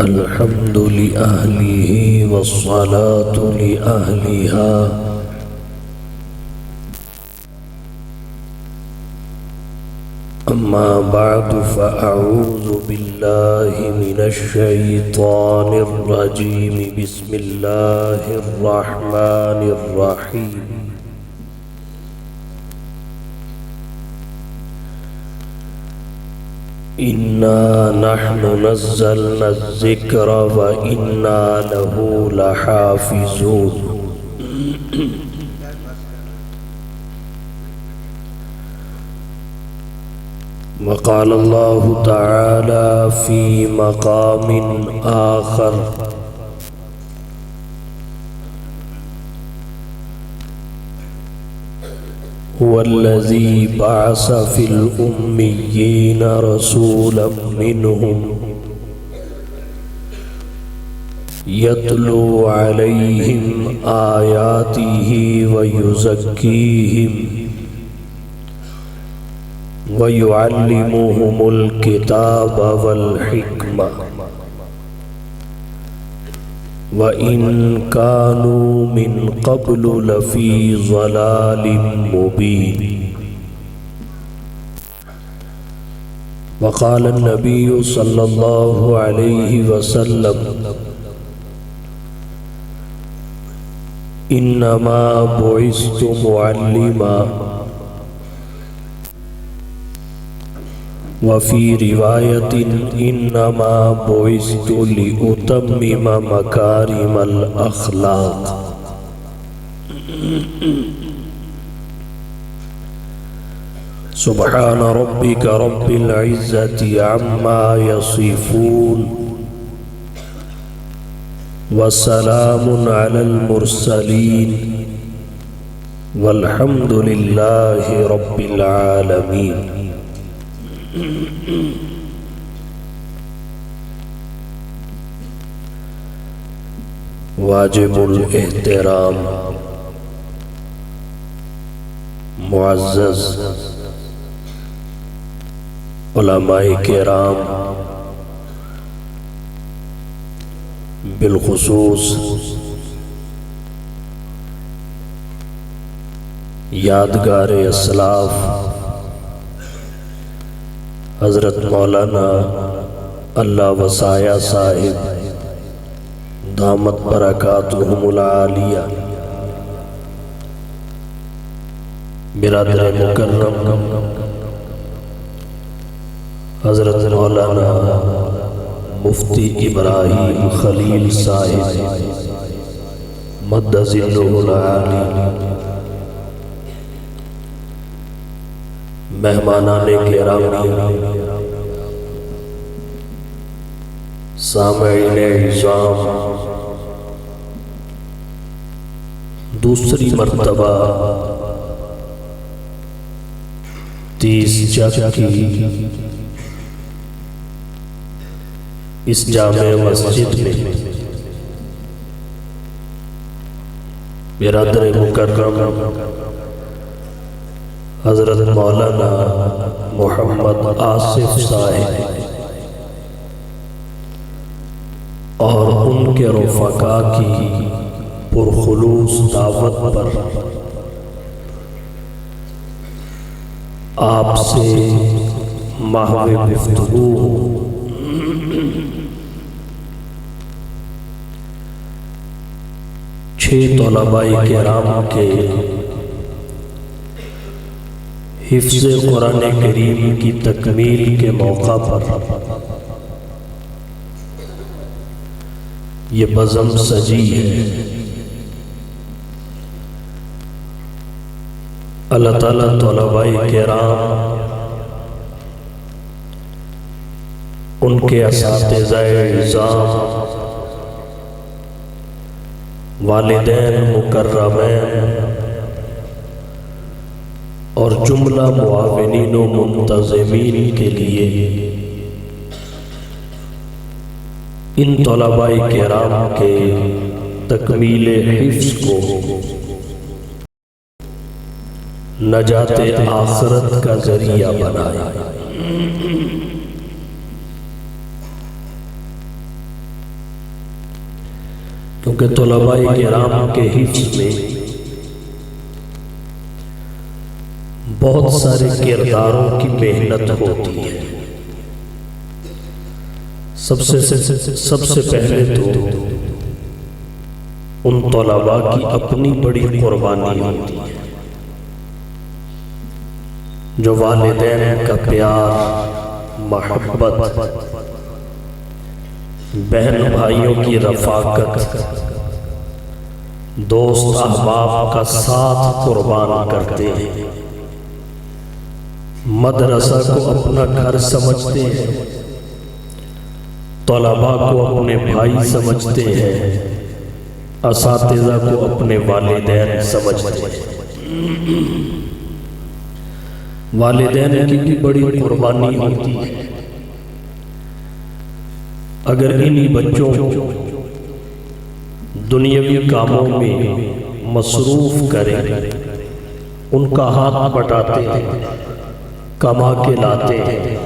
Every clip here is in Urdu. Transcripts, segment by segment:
الحمد لأهله والصلاة لأهلها أما بعد فأعوذ بالله من الشيطان الرجيم بسم الله الرحمن الرحيم إنا نحن نزلنا الذكر وإنا له لحافظون وقال الله تعالى في مقام آخر هو الذي بعث في الأميين رسولا منهم يتلو عليهم آياته ويزكيهم ويعلمهم الكتاب والحكمة وإن كانوا من قبل لفي ضلال مبين وقال النبي صلى الله عليه وسلم إنما بعثت معلما وفي رواية إنما بعثت لأتمم مكارم الأخلاق سبحان ربك رب العزة عما يصفون وسلام على المرسلين والحمد لله رب العالمين واجب الاحترام معزز علماء کرام بالخصوص یادگار اسلاف حضرت مولانا اللہ وسایہ صاحب دامت برکاتہم العالیہ، برادر مکرم حضرت مولانا مفتی ابراہیم خلیل صاحب مد ظلہ العالی، مہمانان کرام، سامعین عظام، دوسری مرتبہ 30 چک کی اس جامع مسجد میں برادر مکرم حضرت مولانا محمد آصف صاحب اور ان کے رفقا کی پرخلوص دعوت پر آپ سے محو گفتگو چھ طلباء کرام کے حفظ قرآن کریم کی تکمیل کے موقع پر یہ بزم سجی ہے۔ اللہ تعالیٰ طلباء کرام، ان کے اساتذہ اعزام، والدین مکرمین اور جملہ معاونین و منتظمین کے لیے ان طلباء کرام کے تکمیل حفظ کو نجات آخرت کا ذریعہ بنایا۔ کیونکہ طلباء کرام کے حفظ میں بہت سارے کرداروں کی محنت ہوتی ہے۔ سب سے پہلے تو ان طلباء کی اپنی بڑی قربانی ہوتی ہے، جو والدین کا پیار، محبت، بہن بھائیوں کی رفاقت، دوست احباب کا ساتھ قربان کرتے ہیں، مدرسہ کو اپنا گھر سمجھتے ہیں، طلباء کو اپنے بھائی سمجھتے ہیں، اساتذہ کو اپنے والدین سمجھتے ہیں۔ والدین کی بھی بڑی قربانی ہوتی ہے۔ اگر انہی بچوں کو دنیاوی کاموں میں مصروف کریں، ان کا ہاتھ بٹاتے ہیں، کما کے لاتے ہیں،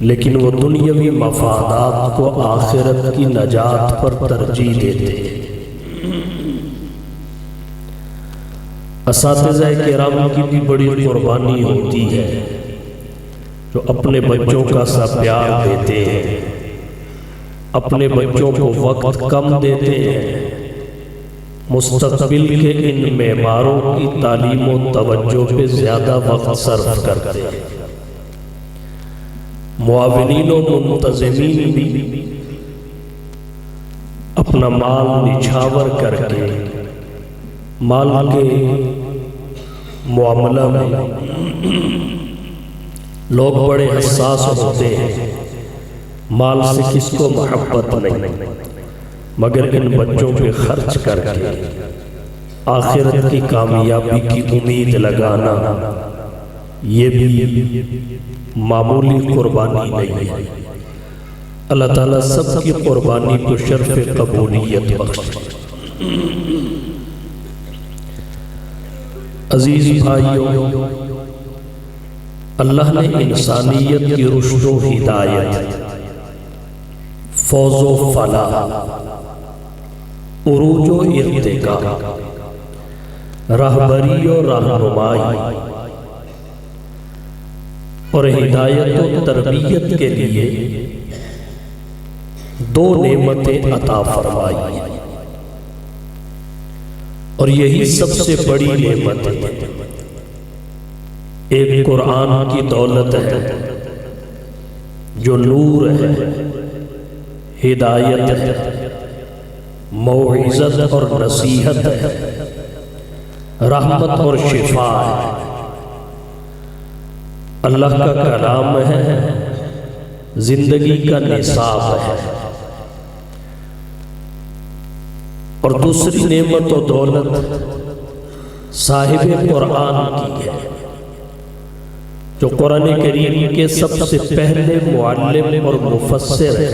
لیکن وہ دنیاوی مفادات کو آخرت کی نجات پر ترجیح دیتے ہیں۔ اساتذہ کرام کی بھی بڑی قربانی ہوتی ہے، جو اپنے بچوں کا سا پیار دیتے ہیں، اپنے بچوں کو وقت کم دیتے ہیں، مستقبل کے ان معماروں کی تعلیم و توجہ پہ زیادہ وقت صرف کرتے ہیں۔ معاونین و منتظمین بھی اپنا مال نچھاور کر کے مال کے معاملہ میں لوگ بڑے حساس ہوتے ہیں، مال سے کس کو محبت نہیں، مگر ان بچوں پہ خرچ کر کے آخرت کی کامیابی کی امید لگانا یہ بھی معمولی قربانی نہیں ہے۔ اللہ تعالیٰ سب کی قربانی کو شرف قبولیت بخشے۔ عزیز بھائیوں، اللہ نے انسانیت کی رشد و ہدایت، فوز و فلاح، عروج و ارتقاء، رہبری و رہنمائی اور ہدایت و تربیت کے لیے دو نعمتیں عطا فرمائی، اور یہی سب سے بڑی نعمت ہے۔ ایک قرآن کی دولت ہے جو نور ہے، ہدایت ہے، موعظت اور نصیحت ہے، رحمت اور شفا ہے، اللہ کا کلام ہے، زندگی کا نصاب ہے۔ اور دوسری نعمت و دولت صاحب قرآن کی ہے، جو قرآن کریم کے سب سے پہلے معلم اور مفسر ہے،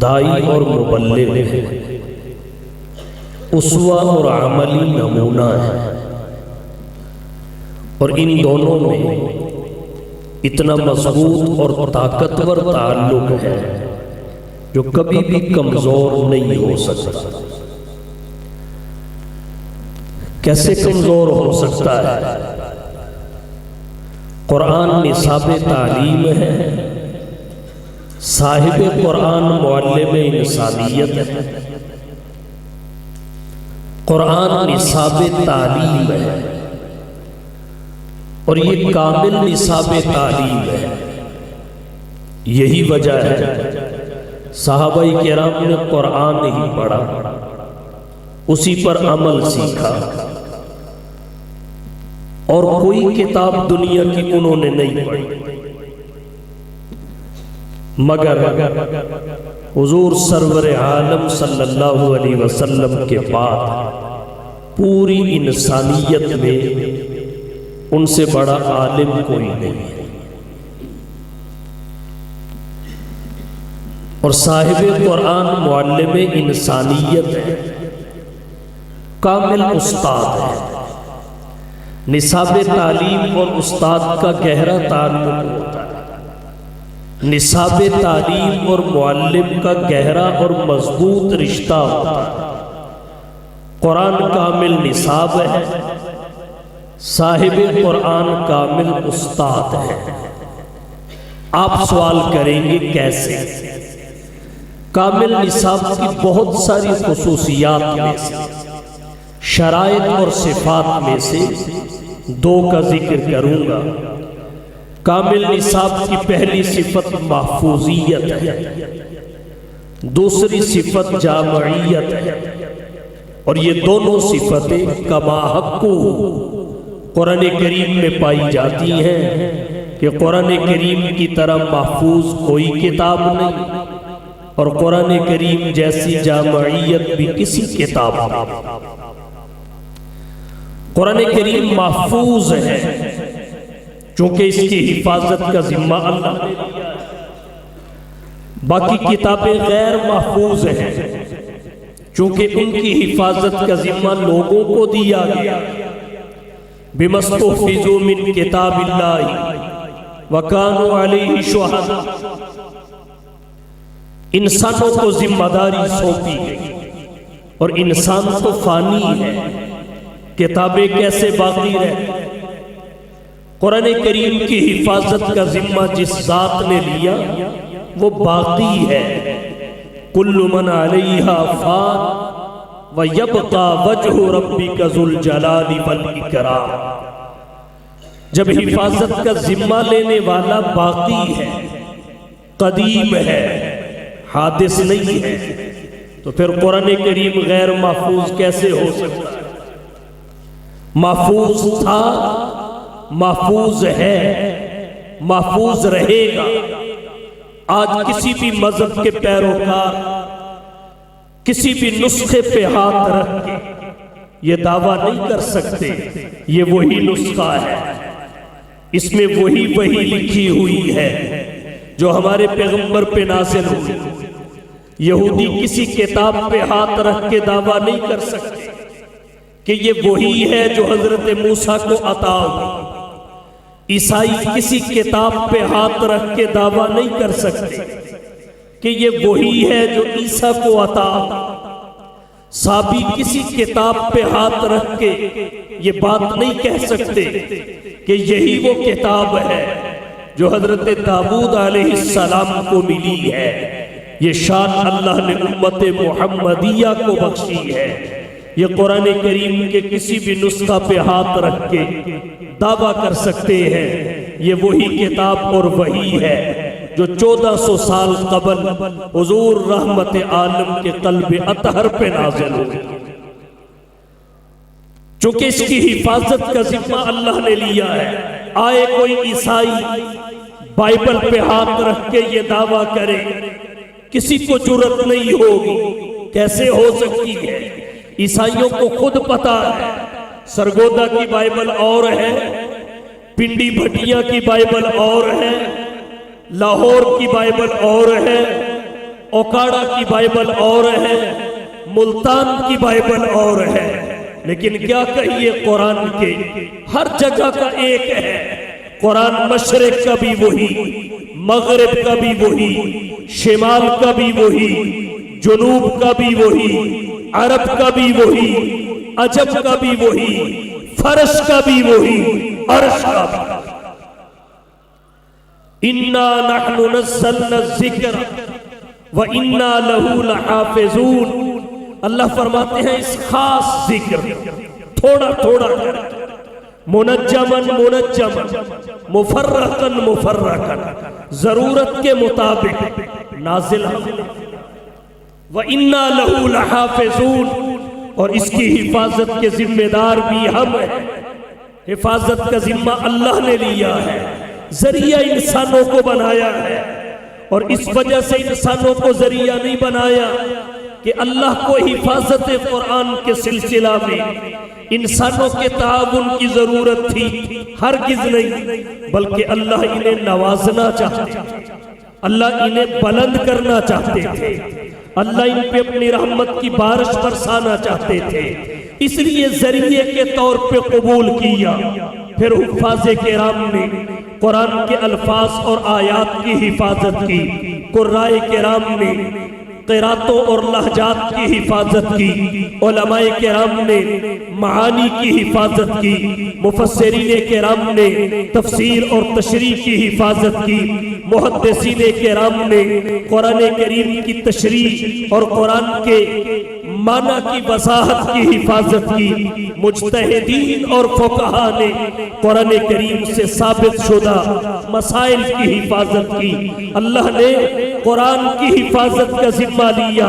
دائی اور مبلغ ہے، اسوہ اور عملی نمونہ ہے۔ اور ان دونوں میں اتنا مضبوط اور طاقتور تعلق ہے جو کبھی بھی کمزور نہیں ہو سکتا۔ کیسے کمزور ہو سکتا ہے؟ قرآن نصاب تعلیم ہے، صاحب قرآن معلم انسانیت ہے، قرآن نصاب تعلیم ہے، اور یہ کامل نصاب تعلیم ہے۔ یہی وجہ ہے صحابہ کرام نے قرآن ہی پڑھا، اسی پر عمل سیکھا، اور کوئی کتاب دنیا کی انہوں نے نہیں پڑھی، مگر حضور سرور عالم صلی اللہ علیہ وسلم کے بعد پوری انسانیت میں ان سے بڑا عالم کوئی نہیں ہے۔ اور صاحب قرآن معلم انسانیت ہے، کامل استاد ہے۔ نصاب تعلیم اور استاد کا گہرا تعلق ہوتا ہے۔ نصاب تعلیم اور معلم کا گہرا اور مضبوط رشتہ ہوتا ہے۔ قرآن کامل نصاب ہے، صاحب قرآن کامل استاد ہے۔ آپ سوال کریں گے کیسے؟ کامل نصاب کی بہت ساری خصوصیات میں سے، شرائط اور صفات میں سے دو کا ذکر کروں گا۔ کامل نصاب کی پہلی صفت محفوظیت ہے، دوسری صفت جامعیت ہے، اور یہ دونوں صفتیں کما حق قرآن کریم میں پائی جاتی ہیں کہ قرآن کریم کی طرح محفوظ کوئی کتاب نہیں، اور قرآن کریم جیسی جامعیت بھی کسی کتاب نہیں۔ قرآن کریم محفوظ ہے چونکہ اس کی حفاظت کا ذمہ اللہ نے لیا ہے۔ باقی کتابیں غیر محفوظ ہیں چونکہ ان کی حفاظت کا ذمہ لوگوں کو دیا گیا۔ بِمَسْتُحْفِظُوا مِنْ كِتَابِ اللَّهِ وَكَانُوا عَلَيْهِ شُهَدَاءَ، انسانوں کو ذمہ داری سونپی گئی، اور انسان تو فانی ہے، کتابیں کیسے باقی رہے؟ قرآن کریم کی حفاظت کا ذمہ جس ذات نے لیا وہ باقی ہے۔ کل من علیہا فان ویبقى وجہ ربک ذو الجلال والاکرام۔ جب حفاظت کا ذمہ لینے والا باقی ہے، قدیم ہے، حادث نہیں ہے، تو پھر قرآن کریم غیر محفوظ کیسے ہو سکتا ہے؟ محفوظ تھا، محفوظ ہے، محفوظ رہے گا۔ آج کسی بھی مذہب کے پیروکار کسی بھی نسخے پہ ہاتھ رکھ کے یہ دعویٰ نہیں کر سکتے یہ وہی نسخہ ہے، اس میں وہی لکھی ہوئی ہے جو ہمارے پیغمبر پہ نازل ہوئی۔ یہودی کسی کتاب پہ ہاتھ رکھ کے دعویٰ نہیں کر سکتے کہ یہ وہی ہے جو حضرت موسیٰ کو عطا ہوئی۔ عیسائی کسی کتاب پہ ہاتھ رکھ کے دعویٰ نہیں کر سکتے کہ یہ وہی ہے جو عیسیٰ کو عطا ہوئی۔ صابی کسی کتاب پہ ہاتھ رکھ کے یہ بات نہیں کہہ سکتے کہ یہی وہ کتاب ہے جو حضرت داؤد علیہ السلام کو ملی ہے۔ یہ شان اللہ نے امت محمدیہ کو بخشی ہے۔ یہ قرآن کریم کے کسی بھی نسخہ پہ ہاتھ رکھ کے دعویٰ کر سکتے ہیں یہ وہی کتاب اور وہی ہے جو 1400 سال قبل حضور رحمت عالم کے قلب اطہر پہ نازل ہوئی۔ چونکہ اس کی حفاظت کا ذمہ اللہ نے لیا ہے، آئے کوئی عیسائی بائبل پہ ہاتھ رکھ کے یہ دعویٰ کرے، کسی کو جرأت نہیں ہوگی، کیسے ہو سکتی ہے؟ عیسائیوں کو خود پتا ہے سرگودا کی بائبل اور ہے، پنڈی بھٹیاں کی بائبل اور ہے، لاہور کی بائبل اور ہے، اوکاڑا کی بائبل اور ہے، ملتان کی بائبل اور ہے، لیکن کیا کہیے قرآن کے ہر جگہ کا ایک ہے۔ قرآن مشرق کا بھی وہی، مغرب کا بھی وہی، شمال کا بھی وہی، جنوب کا بھی وہی، عرب کا بھی وہی، عجم کا بھی وہی، فرش کا بھی وہی، عرش کا بھی۔ اِنَّا نَحْنُ نَزَّلْنَا الذِّكْرَ وَإِنَّا لَهُ لَحَافِظُونَ۔ اللہ فرماتے ہیں اس خاص ذکر تھوڑا تھوڑا کر منجمن مفرقن ضرورت کے مطابق نازل ہم۔ وَإِنَّا لَهُ لَحَافِظُونَ، اور اس کی حفاظت کے ذمہ دار بھی ہم ہیں۔ حفاظت کا ذمہ اللہ نے لیا ہے، ذریعہ انسانوں کو بنایا ہے، اور اس وجہ سے انسانوں کو ذریعہ نہیں بنایا کہ اللہ کو حفاظت قرآن کے سلسلہ میں انسانوں کے تعاون کی ضرورت تھی، ہرگز نہیں، بلکہ اللہ انہیں نوازنا چاہتے تھے، اللہ انہیں بلند کرنا چاہتے تھے، اللہ ان پہ اپنی رحمت کی بارش برسانا چاہتے تھے، اس لیے ذریعے کے طور پہ قبول کیا۔ پھر حفاظ کرام نے قرآن کے الفاظ اور آیات کی حفاظت کی، قرائے کرام نے قراتوں اور لہجات کی حفاظت کی، علماء کرام نے معانی کی حفاظت کی، مفسرین کرام نے تفسیر اور تشریح کی حفاظت کی، محدثین کرام نے قرآن کریم کی تشریح اور قرآن کے معنی کی وضاحت کی حفاظت کی، مجتہدین اور فقہا نے قرآن کریم سے ثابت شدہ مسائل کی حفاظت کی۔ اللہ نے قرآن کی حفاظت کا ذمہ لیا،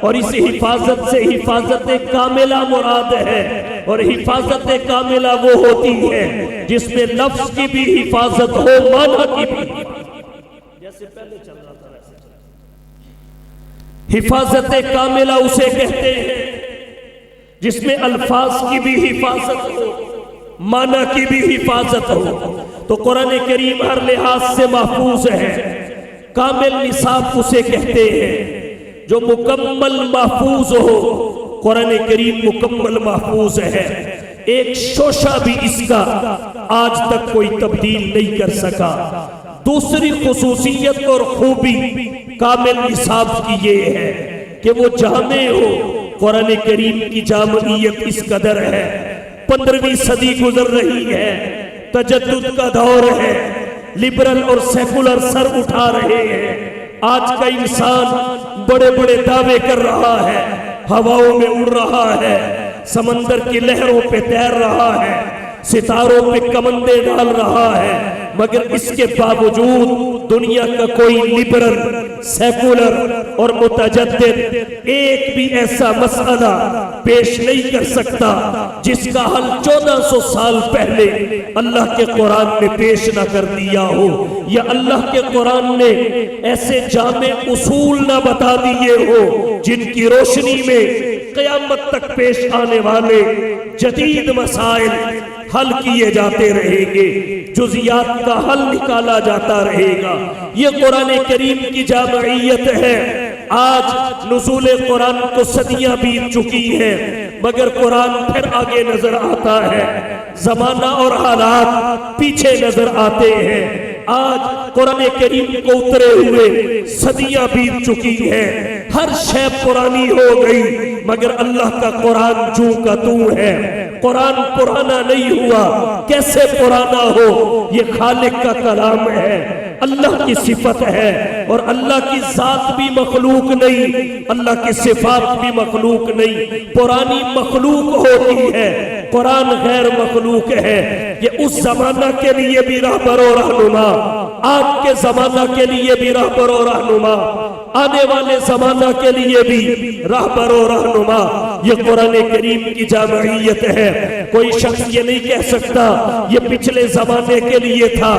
اور اس حفاظت سے حفاظت کاملہ مراد ہے، اور حفاظت کاملہ وہ ہوتی ہے جس میں لفظ کی بھی حفاظت ہو، معنی کی بھی، جیسے پہلے چل رہا تھا ویسے۔ حفاظت کاملہ اسے کہتے ہیں جس میں الفاظ کی بھی حفاظت ہو، معنی کی بھی حفاظت ہو۔ تو قرآن کریم ہر لحاظ سے محفوظ ہے۔ کامل نصاب اسے کہتے ہیں جو مکمل محفوظ ہو۔ قرآن کریم مکمل محفوظ ہے، ایک شوشہ بھی اس کا آج تک کوئی تبدیل نہیں کر سکا۔ دوسری خصوصیت اور خوبی کامل نصاب کی یہ ہے کہ وہ جامع ہو۔ قرآن کریم کی جامعیت اس قدر ہے، 15ویں صدی گزر رہی ہے، تجدد کا دور ہے، لبرل اور سیکولر سر اٹھا رہے ہیں۔ آج کا انسان بڑے بڑے دعوے کر رہا ہے، ہواؤں میں اڑ رہا ہے، سمندر کی لہروں پہ تیر رہا ہے، ستاروں پہ کمندے ڈال رہا ہے، مگر اس کے باوجود دنیا کا کوئی لبرل، سیکولر اور متجدد ایک بھی ایسا مسئلہ پیش نہیں کر سکتا جس کا حل 1400 سال پہلے اللہ کے قرآن نے پیش نہ کر دیا ہو، یا اللہ کے قرآن نے ایسے جامع اصول نہ بتا دیے ہو جن کی روشنی میں قیامت تک پیش آنے والے جدید مسائل حل کیے جاتے رہیں گے، جزیات کا حل نکالا جاتا رہے گا۔ یہ قرآن کریم کی جامعیت ہے۔ آج نزول قرآن کو صدیاں بیت چکی ہیں، مگر قرآن پھر آگے نظر آتا ہے، زمانہ اور حالات پیچھے نظر آتے ہیں۔ آج قرآن کریم کو اترے ہوئے صدیاں بیت چکی ہیں، ہر شے پرانی ہو گئی، مگر اللہ کا قرآن جو کا تو ہے۔ قرآن پرانا نہیں ہوا، کیسے پرانا ہو؟ یہ خالق کا کلام ہے، اللہ کی صفت ہے، اور اللہ کی ذات بھی مخلوق نہیں، اللہ کی صفات بھی مخلوق نہیں۔ پرانی مخلوق ہوتی ہے، قرآن غیر مخلوق ہے۔ یہ اس زمانہ کے لیے بھی رہبر و رہنما، آج کے زمانہ کے لیے بھی رہبر و رہنما، آنے والے زمانہ کے لیے بھی رہبر و رہنما۔ یہ قرآن کریم کی جامعیت ہے۔ کوئی شخص یہ نہیں کہہ سکتا یہ پچھلے زمانے کے لیے تھا،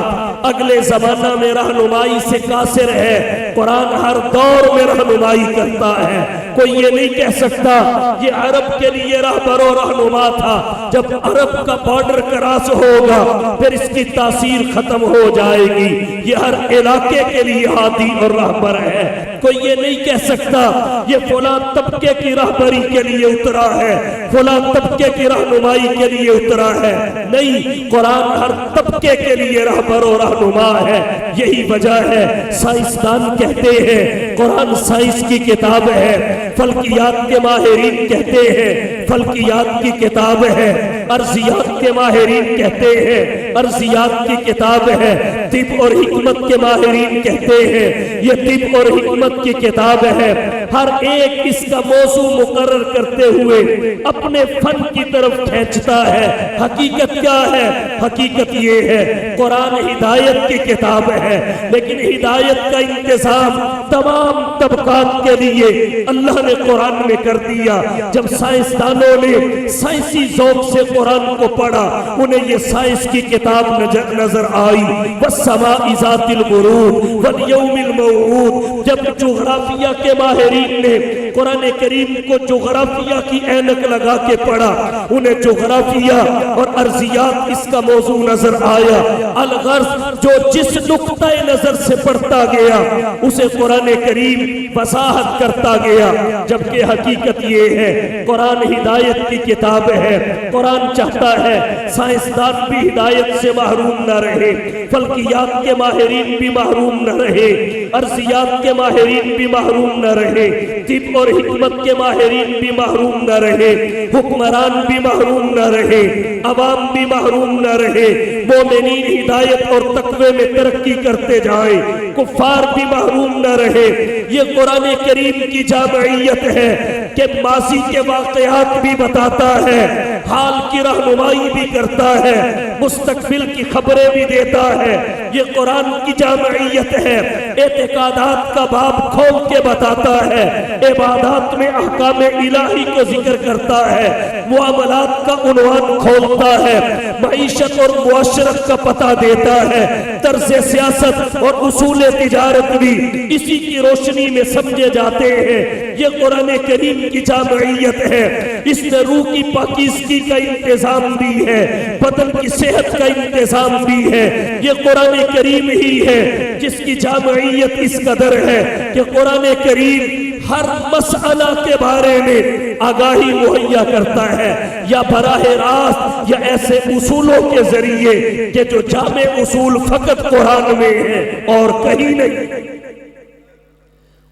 اگلے زمانہ میں رہنمائی سے قاصر ہے۔ قرآن ہر دور میں رہنمائی کرتا ہے۔ کوئی یہ نہیں کہہ سکتا یہ عرب کے لیے رہبر و رہنما تھا، جب عرب کا بارڈر کراس ہوگا پھر اس کی تاثیر ختم ہو جائے گی۔ یہ ہر علاقے کے لیے ہادی اور رہبر ہے۔ کوئی یہ نہیں کہہ سکتا یہ فلاں طبقے کی رہبری کے لیے اترا ہے، فلاں طبقے کی رہنمائی کے لیے اترا ہے۔ نہیں، قرآن ہر طبقے کے لیے رہبر و رہنما ہے۔ یہی وجہ ہے سائنسدان کہتے ہیں قرآن سائنس کی کتاب ہے، فلکیات کے ماہرین کہتے ہیں فلکیات کی کتاب ہے، ارضیات کے ماہرین کہتے ہیں ارضیات کی کتاب ہے، طب اور حکمت کے ماہرین کہتے ہیں یہ طب اور حکمت کی کتاب ہے۔ ہر ایک اس کا موضوع مقرر کرتے ہوئے اپنے فن کی طرف کھینچتا ہے۔ حقیقت کیا ہے؟ حقیقت یہ ہے قرآن ہدایت کی کتاب ہے، لیکن ہدایت کا انتظام تمام طبقات کے لیے اللہ نے قرآن میں کر دیا۔ جب سائنسدانوں نے سائنسی ذوق سے قرآن کو پڑھا، انہیں یہ سائنس کی کتاب نظر آئی۔ وَالسَّمَاءِ ذَاتِ الْبُرُوجِ وَالْيَوْمِ الْمَوْعُودِ۔ جب جغرافیہ کے ماہرین نے قرآن کریم کو جغرافیہ کی اینک لگا کے پڑھا، انہیں جغرافیہ اور ارضیات اس کا موضوع نظر آیا۔ الغرض جو جس نقطہ نظر سے پڑھتا گیا اسے قرآن کریم وضاحت کرتا گیا، جبکہ حقیقت یہ ہے قرآن ہدایت کی کتاب ہے۔ قرآن چاہتا ہے سائنسدان بھی ہدایت سے محروم نہ رہے، فلکیات کے ماہرین بھی محروم نہ رہے، ارضیات کے ماہرین بھی محروم نہ رہے، طب اور حکمت کے ماہرین بھی محروم نہ رہے، حکمران بھی محروم نہ رہے، عوام بھی محروم نہ رہے، مومنین ہدایت اور تقوی میں ترقی کرتے جائیں، کفار بھی محروم نہ رہے۔ یہ قرآن کریم کی جامعیت ہے کہ ماضی کے واقعات بھی بتاتا ہے، حال کی رہنمائی بھی کرتا ہے، مستقبل کی خبریں بھی دیتا ہے۔ یہ قرآن کی جامعیت ہے، اعتقادات کا باب کھول کے بتاتا ہے، عبادات میں احکام الہی کو ذکر کرتا ہے، معاملات کا عنوان کھولتا ہے، معیشت اور معاشرت کا پتہ دیتا ہے، طرز سیاست اور اصول تجارت بھی اسی کی روشنی میں سمجھے جاتے ہیں۔ یہ قرآن کریم کی جامعیت ہے، اس میں روح کی پاکیزگی کا انتظام بھی ہے، بدن کی صحت کا انتظام بھی ہے۔ یہ قرآن کریم ہی ہے جس کی جامعیت اس قدر ہے کہ قرآن کریم ہر مسئلہ کے بارے میں آگاہی مہیا کرتا ہے، یا براہ راست یا ایسے اصولوں کے ذریعے کہ جو جامع اصول فقط قرآن میں ہیں اور کہیں نہیں۔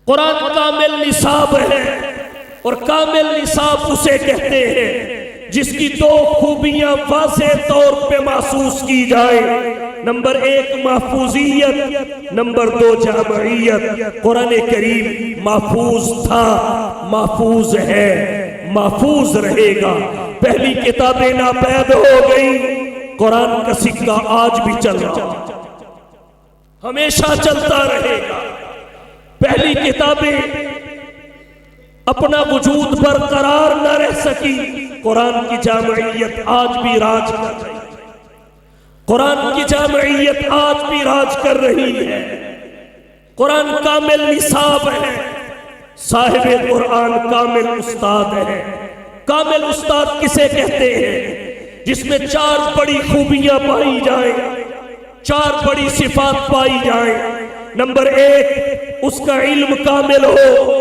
قرآن کامل نصاب ہے، اور کامل نصاب اسے کہتے ہیں جس کی دو خوبیاں واضح طور پہ محسوس کی جائے۔ Number 1 محفوظیت، number 2 جامعیت۔ قرآن کریم محفوظ تھا، محفوظ ہے، محفوظ رہے گا۔ پہلی کتابیں ناپید ہو گئی، قرآن کا سکہ آج بھی چل رہا، ہمیشہ چلتا رہے گا۔ پہلی کتابیں اپنا وجود برقرار نہ رہ سکی، قرآن کی جامعیت آج بھی راج کر رہی ہے، قرآن کی جامعیت آج بھی راج کر رہی ہے۔ قرآن کامل نصاب ہے، صاحب قرآن کامل استاد ہے۔ کامل استاد کسے کہتے ہیں؟ جس میں 4 بڑی خوبیاں پائی جائیں، 4 بڑی صفات پائی جائیں۔ نمبر 1 اس کا علم کامل ہو،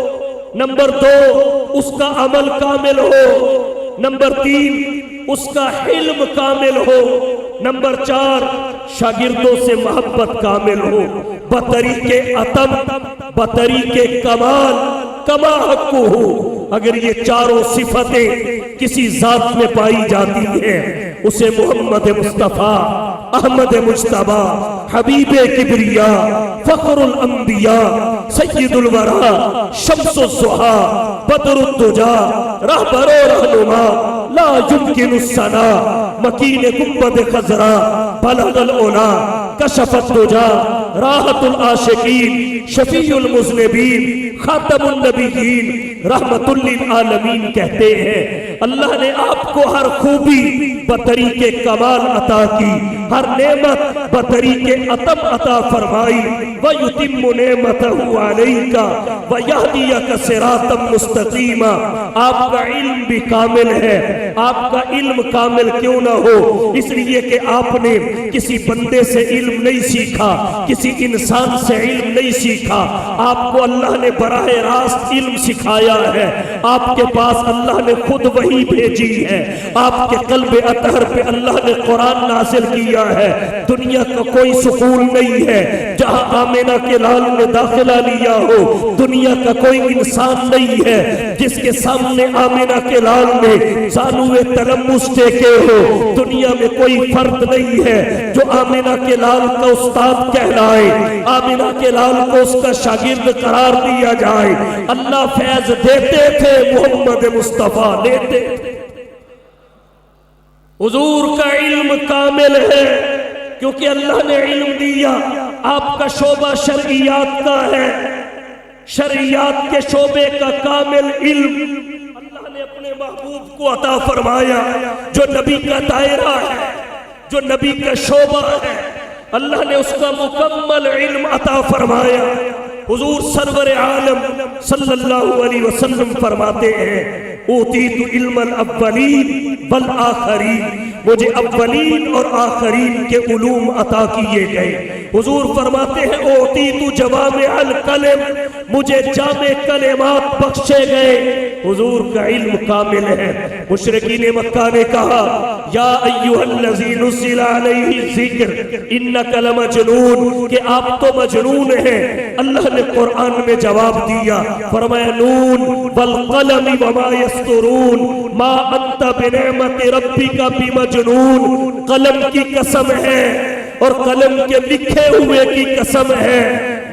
نمبر 2 اس کا عمل کامل ہو، نمبر 3 اس کا علم کامل ہو، نمبر 4 شاگردوں سے محبت کامل ہو، بطریق اتم بطریق کمال کما حق ہو۔ اگر یہ چاروں صفتیں کسی ذات میں پائی جاتی ہیں اسے محمد مصطفیٰ، احمد مجتبیٰ، حبیب کبریا، فخر الانبیاء، سید الورا، شمس الضحیٰ، بدر الدجا، رہبر و رہنما، لا يمکن الثنا، مکین گنبد خضرا، بلغ العلا، کشف الدجا، راحت العاشقین، شفیع المذنبین، خاتم النبیین، رحمت للعالمین کہتے ہیں۔ اللہ نے آپ کو ہر خوبی بطریق کمال عطا کی، ہر نعمت بطریق اتم عطا فرمائی۔ وَيُتِمُّ نِعْمَتَهُ عَلَيْكَ وَيَهْدِيَكَ صِرَاطًا مُسْتَقِيمًا۔ آپ کا علم بھی کامل ہے۔ آپ کا علم کامل کیوں نہ ہو؟ اس لیے کہ آپ نے کسی بندے سے علم نہیں سیکھا، کسی انسان سے علم نہیں سیکھا، آپ کو اللہ نے براہ راست علم سکھایا ہے۔ آپ کے پاس اللہ نے خود وحی بھیجی ہے، آپ کے قلب اطہر پہ اللہ نے قرآن نازل کیا ہے۔ دنیا کا کوئی سکول نہیں ہے جہاں آمینہ کے لال نے داخلہ لیا ہو، دنیا کا کوئی انسان نہیں ہے جس کے سامنے آمینہ کے لال نے زانوے تلمس ٹیکے ہو، دنیا میں کوئی فرد نہیں ہے جو آمینہ کے لال کا استاد کہلائے، آمینہ کے لال کو اس کا شاگرد قرار دیا جائے۔ اللہ فیض دیتے تھے، محمد مصطفیٰ لیتے تھے۔ حضور کا علم کامل ہے کیونکہ اللہ نے علم دیا۔ آپ کا شعبہ شرعیات کا ہے، شرعیات کے شعبے کا کامل علم اللہ نے اپنے محبوب کو عطا فرمایا۔ جو نبی کا دائرہ ہے، جو نبی کا شعبہ ہے، اللہ نے اس کا مکمل علم عطا فرمایا۔ حضور سرور عالم صلی اللہ علیہ وسلم فرماتے ہیں اوتیت علم الاولین والآخرین، مجھے اولین اور آخرین کے علوم عطا کیے گئے۔ حضور فرماتے ہیں اوتیت جوامع الکلم، مجھے جامع کلمات بخشے گئے۔ حضور کا علم کامل ہے۔ مشرکین مکہ نے کہا یا ایھا الذی نزل علیہ الذکر انک لمجنون، کہ آپ تو مجنون ہیں۔ اللہ نے قرآن میں جواب دیا، فرمایا نون والقلم وما یسطرون ما انت بنعمت ربک بمجنون، قلم کی قسم ہے اور قلم کے لکھے ہوئے کی قسم ہے،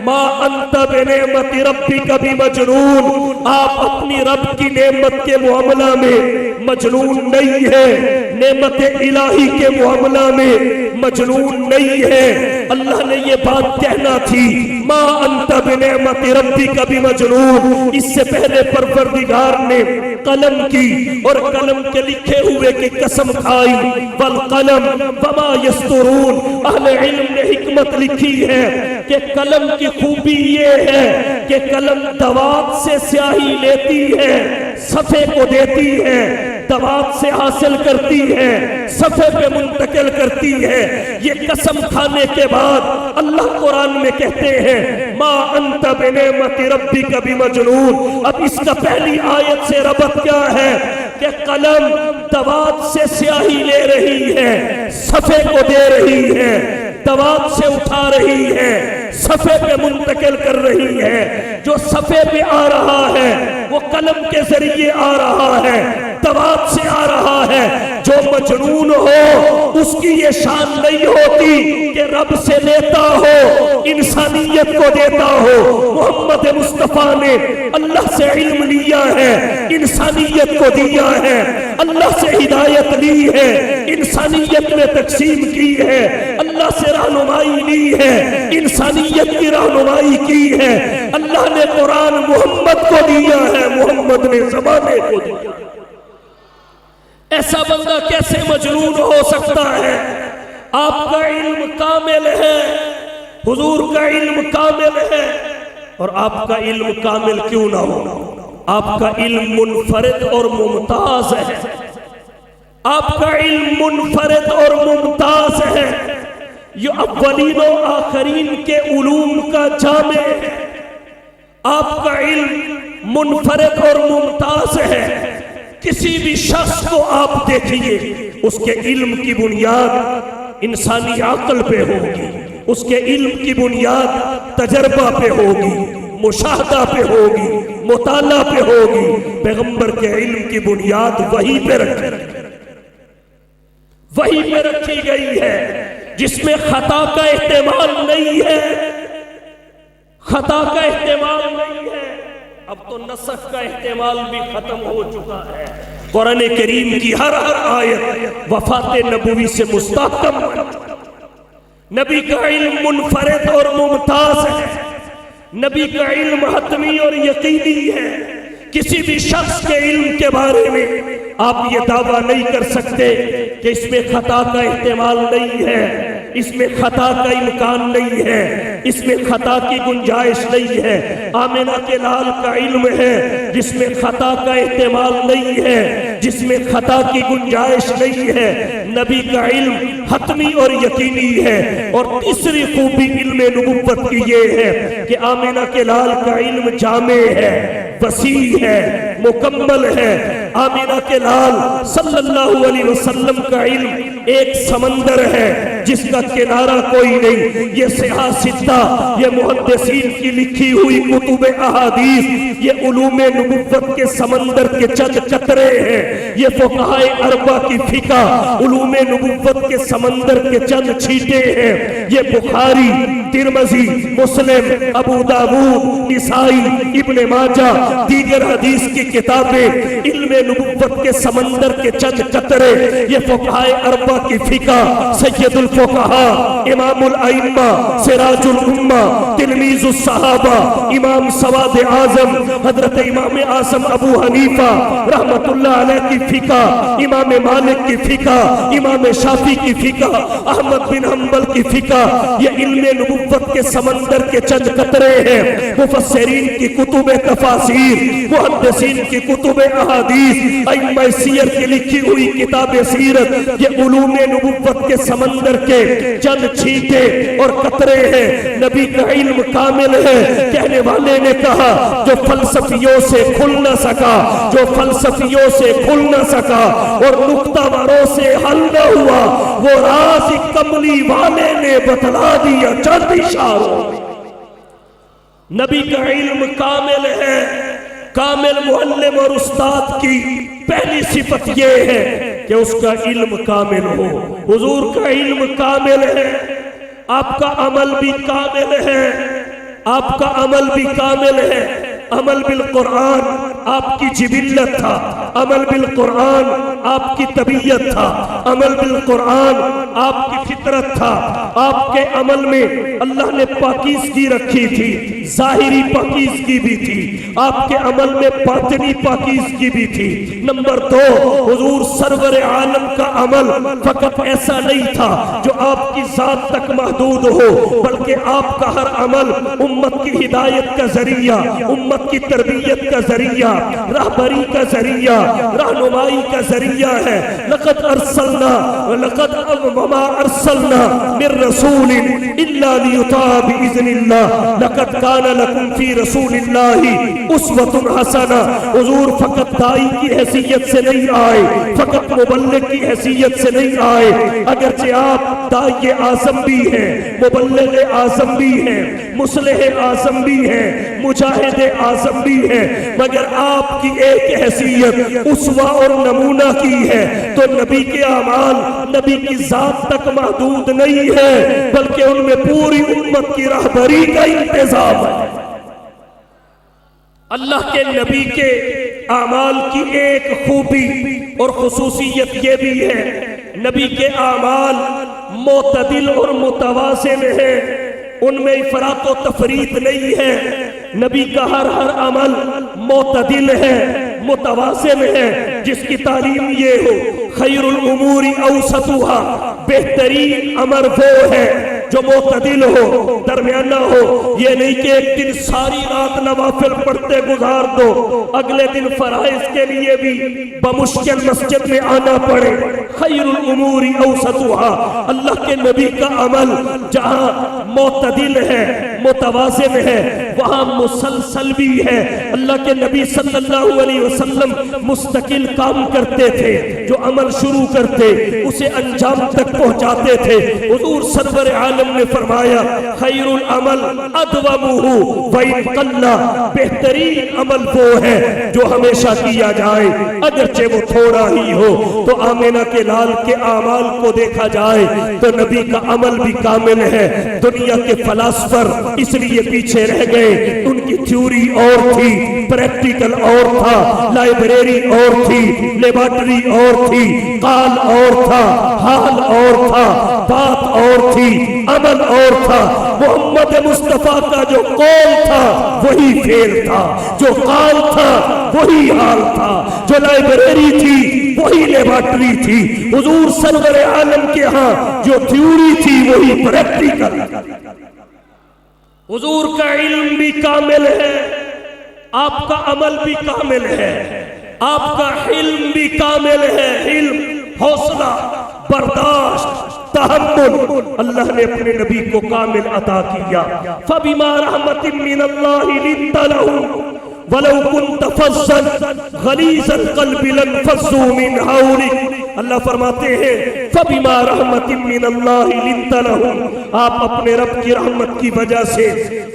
ما انت بنعمت ربک بمجنون، آپ اپنی رب کی نعمت کے معاملہ میں مجنون نہیں ہے، نعمت الہی کے معاملہ میں مجنون نہیں ہے۔ اللہ نے یہ بات کہنا تھی ما انت بنعمت ربک بمجنون، اس سے پہلے پروردگار نے قلم کی اور قلم کے لکھے ہوئے کی قسم کھائی، والقلم وما یسطرون۔ اہل علم نے حکمت لکھی ہے کہ قلم کی خوبی یہ ہے کہ قلم دوات سے سیاہی لیتی ہے، صفحے کو دیتی ہے، دوات سے حاصل کرتی ہے، صفحے پہ منتقل کرتی ہے۔ یہ قسم کھانے کے بعد اللہ قرآن میں کہتے ہیں ما انت بنعمت ربک بمجنون۔ اب اس کا پہلی آیت سے ربط کیا ہے کہ قلم دوات سے سیاہی لے رہی ہے، صفحے کو دے رہی ہے، دوات سے اٹھا رہی ہے، صفحے پہ منتقل کر رہی ہے۔ جو صفحے پہ آ رہا ہے وہ قلم کے ذریعے آ رہا ہے، دوات سے آ رہا ہے۔ جو مجنون ہو اس کی یہ شان نہیں ہوتی کہ رب سے لیتا ہو، انسانیت کو دیتا ہو۔ محمد مصطفیٰ نے اللہ سے علم لیا ہے، انسانیت کو دیا ہے، اللہ سے ہدایت لی ہے، انسانیت میں تقسیم کی ہے، اللہ سے رہنمائی لی ہے، انسانیت کی رہنمائی کی ہے۔ اللہ نے قرآن محمد کو دیا ہے، محمد نے زمانے کو دیا۔ ایسا بندہ کیسے مجنون ہو سکتا ہے؟ آپ کا علم کامل ہے، حضور کا علم کامل ہے، اور آپ کا علم کامل کیوں نہ ہو؟ آپ کا علم منفرد اور ممتاز ہے، آپ کا علم منفرد اور ممتاز ہے، یہ اولین و آخرین کے علوم کا جامع ہے۔ آپ کا علم منفرد اور ممتاز ہے۔ کسی بھی شخص کو آپ دیکھیے، اس کے علم کی بنیاد انسانی عقل پہ ہوگی، اس کے علم کی بنیاد تجربہ پہ ہوگی، مشاہدہ پہ ہوگی، مطالعہ پہ ہوگی۔ پیغمبر کے علم کی بنیاد وحی پہ رکھی گئی ہے، جس میں خطا کا احتمال نہیں ہے، خطا کا احتمال نہیں ہے۔ اب تو نسخ کا احتمال بھی ختم ہو چکا ہے۔ قرآن کریم کی ہر آیت وفات نبوی سے مستحکم ہے۔ نبی کا علم منفرد اور ممتاز ہے، نبی کا علم حتمی اور یقینی ہے۔ کسی بھی شخص کے علم کے بارے میں آپ یہ دعویٰ نہیں کر سکتے کہ اس میں خطا کا احتمال نہیں ہے، اس میں خطا کا امکان نہیں ہے، اس میں خطا کی گنجائش نہیں ہے۔ آمنہ کے لال کا علم ہے جس میں خطا کا احتمال نہیں ہے، جس میں خطا کی گنجائش نہیں ہے۔ نبی کا علم حتمی اور یقینی ہے۔ اور تیسری خوبی علم نبوت کی یہ ہے کہ آمنہ کے لال کا علم جامع ہے، وسیع ہے، مکمل ہے۔ آمنہ کے لال صلی اللہ علیہ وسلم کا علم ایک سمندر ہے جس کا کنارہ کوئی نہیں۔ یہ سیاہ ستہ، یہ محدثین کی لکھی ہوئی کتب احادیث، یہ علوم نبوت کے سمندر کے چند قطرے ہیں۔ یہ فقہائے اربعہ کی فقہ علوم نبوت کے سمندر کے چند چھینٹے ہیں۔ یہ بخاری، ترمذی، مسلم، ابو داؤد، نسائی، ابن ماجہ، دیگر حدیث کی کتابیں علم نبوت کے سمندر کے چند قطرے۔ یہ فقہائے اربعہ کی فقہ، سید الفقہاء، امام الائمہ، سراج الامہ، تلمیذ الصحابہ، امام سواد اعظم حضرت امام اعظم ابو حنیفہ رحمت اللہ علیہ کی فقہ، امام مالک کی فقہ، امام شافعی کی فقہ، احمد بن حنبل کی فقہ، یہ علم نبوت کے سمندر کے چند قطرے ہیں۔ مفسرین کی کتب تفاسیر، محدثین کی کتب احادیث، ائمہ سیر کی لکھی ہوئی کتاب سیرت، یہ علوم نبوت کے سمندر کے چند چھینٹے اور قطرے ہیں۔ نبی کا علم کامل ہے۔ کہنے والے نے کہا جو فلسفیوں سے کھل نہ سکا، جو فلسفیوں سے کھل نہ سکا اور نکتہ واروں سے حل نہ ہوا، وہ راز کملی والے نے بتلا دیا چند اشاروں میں۔ نبی کا علم کامل ہے۔ کامل معلم اور استاد کی پہلی صفت یہ ہے کہ اس کا علم کامل ہو۔ حضور کا علم کامل ہے، آپ کا عمل بھی کامل ہے، آپ کا عمل بھی کامل ہے۔ عمل بالقرآن آپ کی جبلت تھا، عمل بالقرآن آپ کی طبیعت تھا، عمل بالقرآن آپ کی فطرت تھا۔ آپ کے عمل میں اللہ نے پاکیزگی رکھی تھی، ظاہری پاکیزگی بھی تھی، آپ کے عمل میں باطنی پاکیزگی بھی تھی۔ نمبر 2، حضور سرور عالم کا عمل فقط ایسا نہیں تھا جو آپ کی ذات تک محدود ہو، بلکہ آپ کا ہر عمل امت کی ہدایت کا ذریعہ، امت کی تربیت کا ذریعہ، رہبری کا ذریعہ، رہنمائی کا ذریعہ ہے۔ لقد ارسلنا وما ارسلنا من رسول الا لیطاع باذن اللہ لقد کان لکم فی رسول اللہ اسوۃ حسنہ۔ حضور فقط داعی کی حیثیت سے نہیں آئے، فقط مبلغ کی حیثیت سے نہیں آئے، اگرچہ آپ داعی اعظم بھی ہیں، مبلغ اعظم بھی ہیں، مصلح اعظم بھی ہیں، مجاہد اعظم بھی ہے، مگر آپ کی ایک حیثیت اسوہ اور نمونہ کی ہے۔ تو نبی کے اعمال نبی کی ذات تک محدود نہیں ہے، بلکہ ان میں پوری امت کی رہبری کا انتظام ہے۔ اللہ کے نبی کے اعمال کی ایک خوبی اور خصوصیت یہ بھی ہے، نبی کے اعمال معتدل اور متوازن ہیں، ان میں افراط و تفریط نہیں ہے۔ نبی کا ہر عمل معتدل ہے، متوازن ہے، جس کی تعلیم یہ ہو خیر الامور اوسطها، بہترین امر وہ ہے جو معتدل ہو، درمیانہ ہو۔ یہ نہیں کہ ایک دن ساری رات نوافل پڑھتے گزار دو، اگلے دن فرائض کے لیے بھی بمشکل مسجد میں آنا پڑے۔ خیر الامور اوسطها، اللہ کے نبی کا عمل جہاں معتدل ہے، متوازن ہے، وہاں مسلسل بھی ہے۔ اللہ کے نبی صلی اللہ علیہ وسلم مستقل کام کرتے تھے، جو عمل شروع کرتے اسے انجام تک پہنچاتے تھے۔ حضور سرور عالم نے فرمایا خیر العمل ادومہ وان قل، بہترین عمل وہ ہے جو ہمیشہ کیا جائے اگرچہ وہ تھوڑا ہی ہو۔ تو آمینہ کے لال کے اعمال کو دیکھا جائے تو نبی کا عمل بھی کامل ہے۔ دنیا کے فلاسفر اس لیے پیچھے رہ گئے، ان کی تھیوری اور تھی، پریکٹیکل اور تھا، لائبریری اور تھی، لیبارٹری اور تھی، قال اور تھا، حال اور تھا، بات اور تھی، عمل اور تھا۔ محمد مصطفیٰ کا جو قول تھا وہی فعل تھا، جو قال تھا وہی حال تھا، جو لائبریری تھی وہی لیبارٹری تھی۔ حضور سرور عالم کے ہاں جو تھیوری تھی وہی پریکٹیکل۔ حضور کا علم بھی کامل ہے، آپ کا عمل بھی کامل ہے، آپ کا علم بھی کامل ہے۔ علم، حوصلہ، برداشت، تحمل، اللہ نے اپنے نبی کو کامل عطا کیا۔ فَبِمَا رَحْمَةٍ مِّنَ اللَّهِ لِنْتَ لَهُمْ وَلَوْ كُنْتَ فَظًّا غَلِيظَ الْقَلْبِ لَانفَضُّوا مِنْ حَوْلِكَ۔ اللہ فرماتے ہیں فَبِمَا رَحْمَةٍ مِّنَ اللَّهِ لِنْتَ لَهُمْ، آپ اپنے رب کی رحمت کی وجہ سے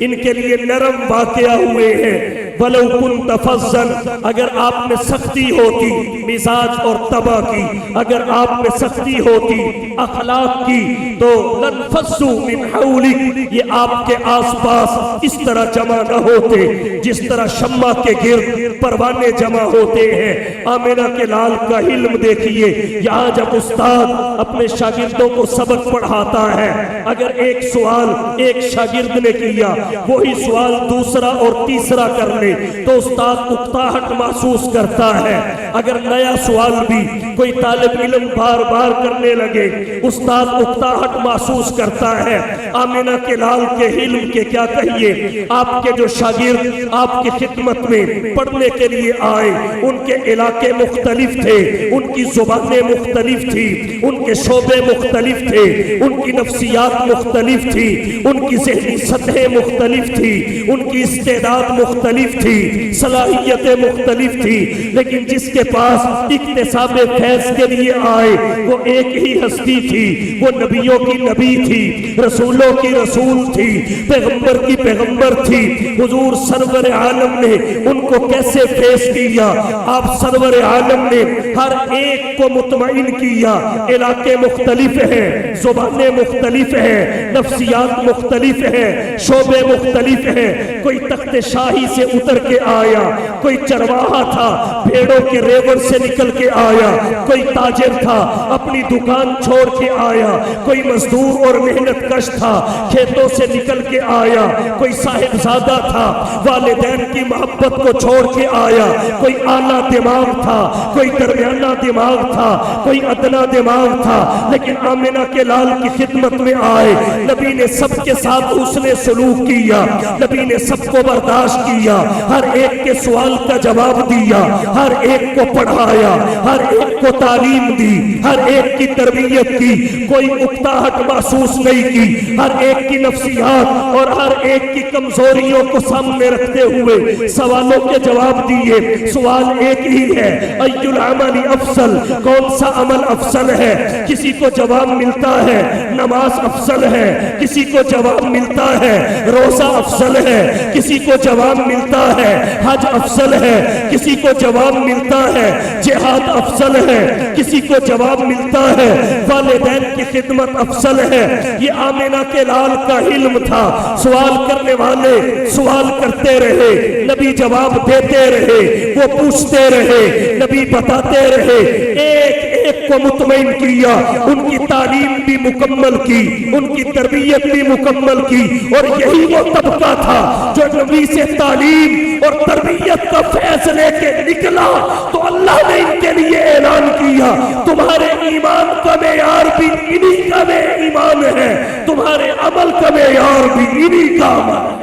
ان کے لیے نرم واقعہ ہوئے ہیں۔ وَلَوْ كُنْتَ فَظًّا، اگر آپ میں سختی ہوتی مزاج اور طبع کی، اگر آپ میں سختی ہوتی اخلاق کی، تو لَانفَضُّوا مِنْ حَوْلِكَ، یہ آپ کے آس پاس اس طرح جمع نہ ہوتے جس طرح شمع کے گرد پروانے جمع ہوتے ہیں۔ آمینہ کے لال کا علم دیکھیے، یہاں جب استاد اپنے شاگردوں کو سبق پڑھاتا ہے، اگر ایک سوال ایک شاگرد نے کیا، وہی سوال دوسرا اور تیسرا کر لے لگے تو استاد اکتاہٹ محسوس کرتا ہے. اگر نیا سوال بھی کوئی طالب علم بار بار کرنے لگے استاد اکتاہٹ محسوس کرتا ہے. آمنہ کے لال کے علم کے کیا کہیے، آپ کے جو شاگرد آپ کی خدمت میں پڑھنے کے لیے آئے ان کے علاقے مختلف تھے، ان کی زبانیں مختلف تھی، ان کے شعبے مختلف تھے، ان کی نفسیات مختلف تھی، ان کی ذہنی سطحیں مختلف تھی، ان کی استعداد مختلف تھی، صلاحیتیں مختلف تھی، لیکن جس کے پاس اکتساب فیض کے لیے آئے وہ ایک ہی ہستی تھی. وہ نبیوں کی نبی تھی، رسولوں کی رسول تھی، پیغمبر کی پیغمبر تھی. حضور سرور عالم نے ان کو کیسے فیض کیا؟ آپ سرور عالم نے ہر ایک کو مطمئن کیا. علاقے مختلف ہیں، زبانیں مختلف ہیں، نفسیات مختلف ہیں، شعبے مختلف ہیں. کوئی تخت شاہی سے اتر کے آیا، کوئی چرواہا تھا بھیڑوں کے ریوڑ سے نکل کے آیا، کوئی تاجر تھا اپنی دکان چھوڑ کے آیا، کوئی مزدور اور محنت کش تھا کھیتوں سے نکل کے آیا، کوئی صاحبزادہ تھا والدین کی محبت کو چھوڑ کے آیا، کوئی اعلیٰ دماغ تھا، کوئی درمیانہ دماغ تھا، کوئی ادنا دماغ تھا، لیکن آمنہ کے لال کی خدمت میں آئے. نبی نے سب کے ساتھ حسن سلوک کیا، نبی نے سب کو برداشت کیا، ہر ایک کے سوال کا جواب دیا، ہر ایک کو پڑھایا، ہر ایک کو تعلیم دی، ہر ایک کی تربیت کی. کوئی اکتاہٹ محسوس نہیں کی. ہر ایک کی نفسیات اور ہر ایک کی کمزوریوں کو سامنے رکھتے ہوئے سوالوں کے جواب دیے. سوال ایک ہی ہے، ای العمل افضل، کون سا عمل افضل ہے؟ کسی کو جواب ملتا ہے نماز افضل ہے، کسی کو جواب ملتا ہے روزہ افضل ہے، کسی کو جواب ملتا ہے حج افضل ہے، کسی کو جواب ملتا ہے جہاد افضل ہے، کسی کو جواب ملتا ہے والدین کی خدمت افضل ہے. یہ آمنہ کے لال کا علم تھا. سوال کرنے والے سوال کرتے رہے، نبی جواب دیتے رہے، وہ پوچھتے رہے، نبی بتاتے رہے. ایک ایک کو مطمئن کیا، ان کی تعلیم بھی مکمل کی، ان کی تربیت بھی مکمل کی. اور یہی وہ طبقہ تھا جو نبی سے تعلیم اور تربیت کا فیض لے کے نکلا تو اللہ نے ان کے لیے اعلان کیا تمہارے ایمان کا معیار بھی انہی کا ایمان ہے، تمہارے عمل کا معیار بھی انہی کا عمل ہے.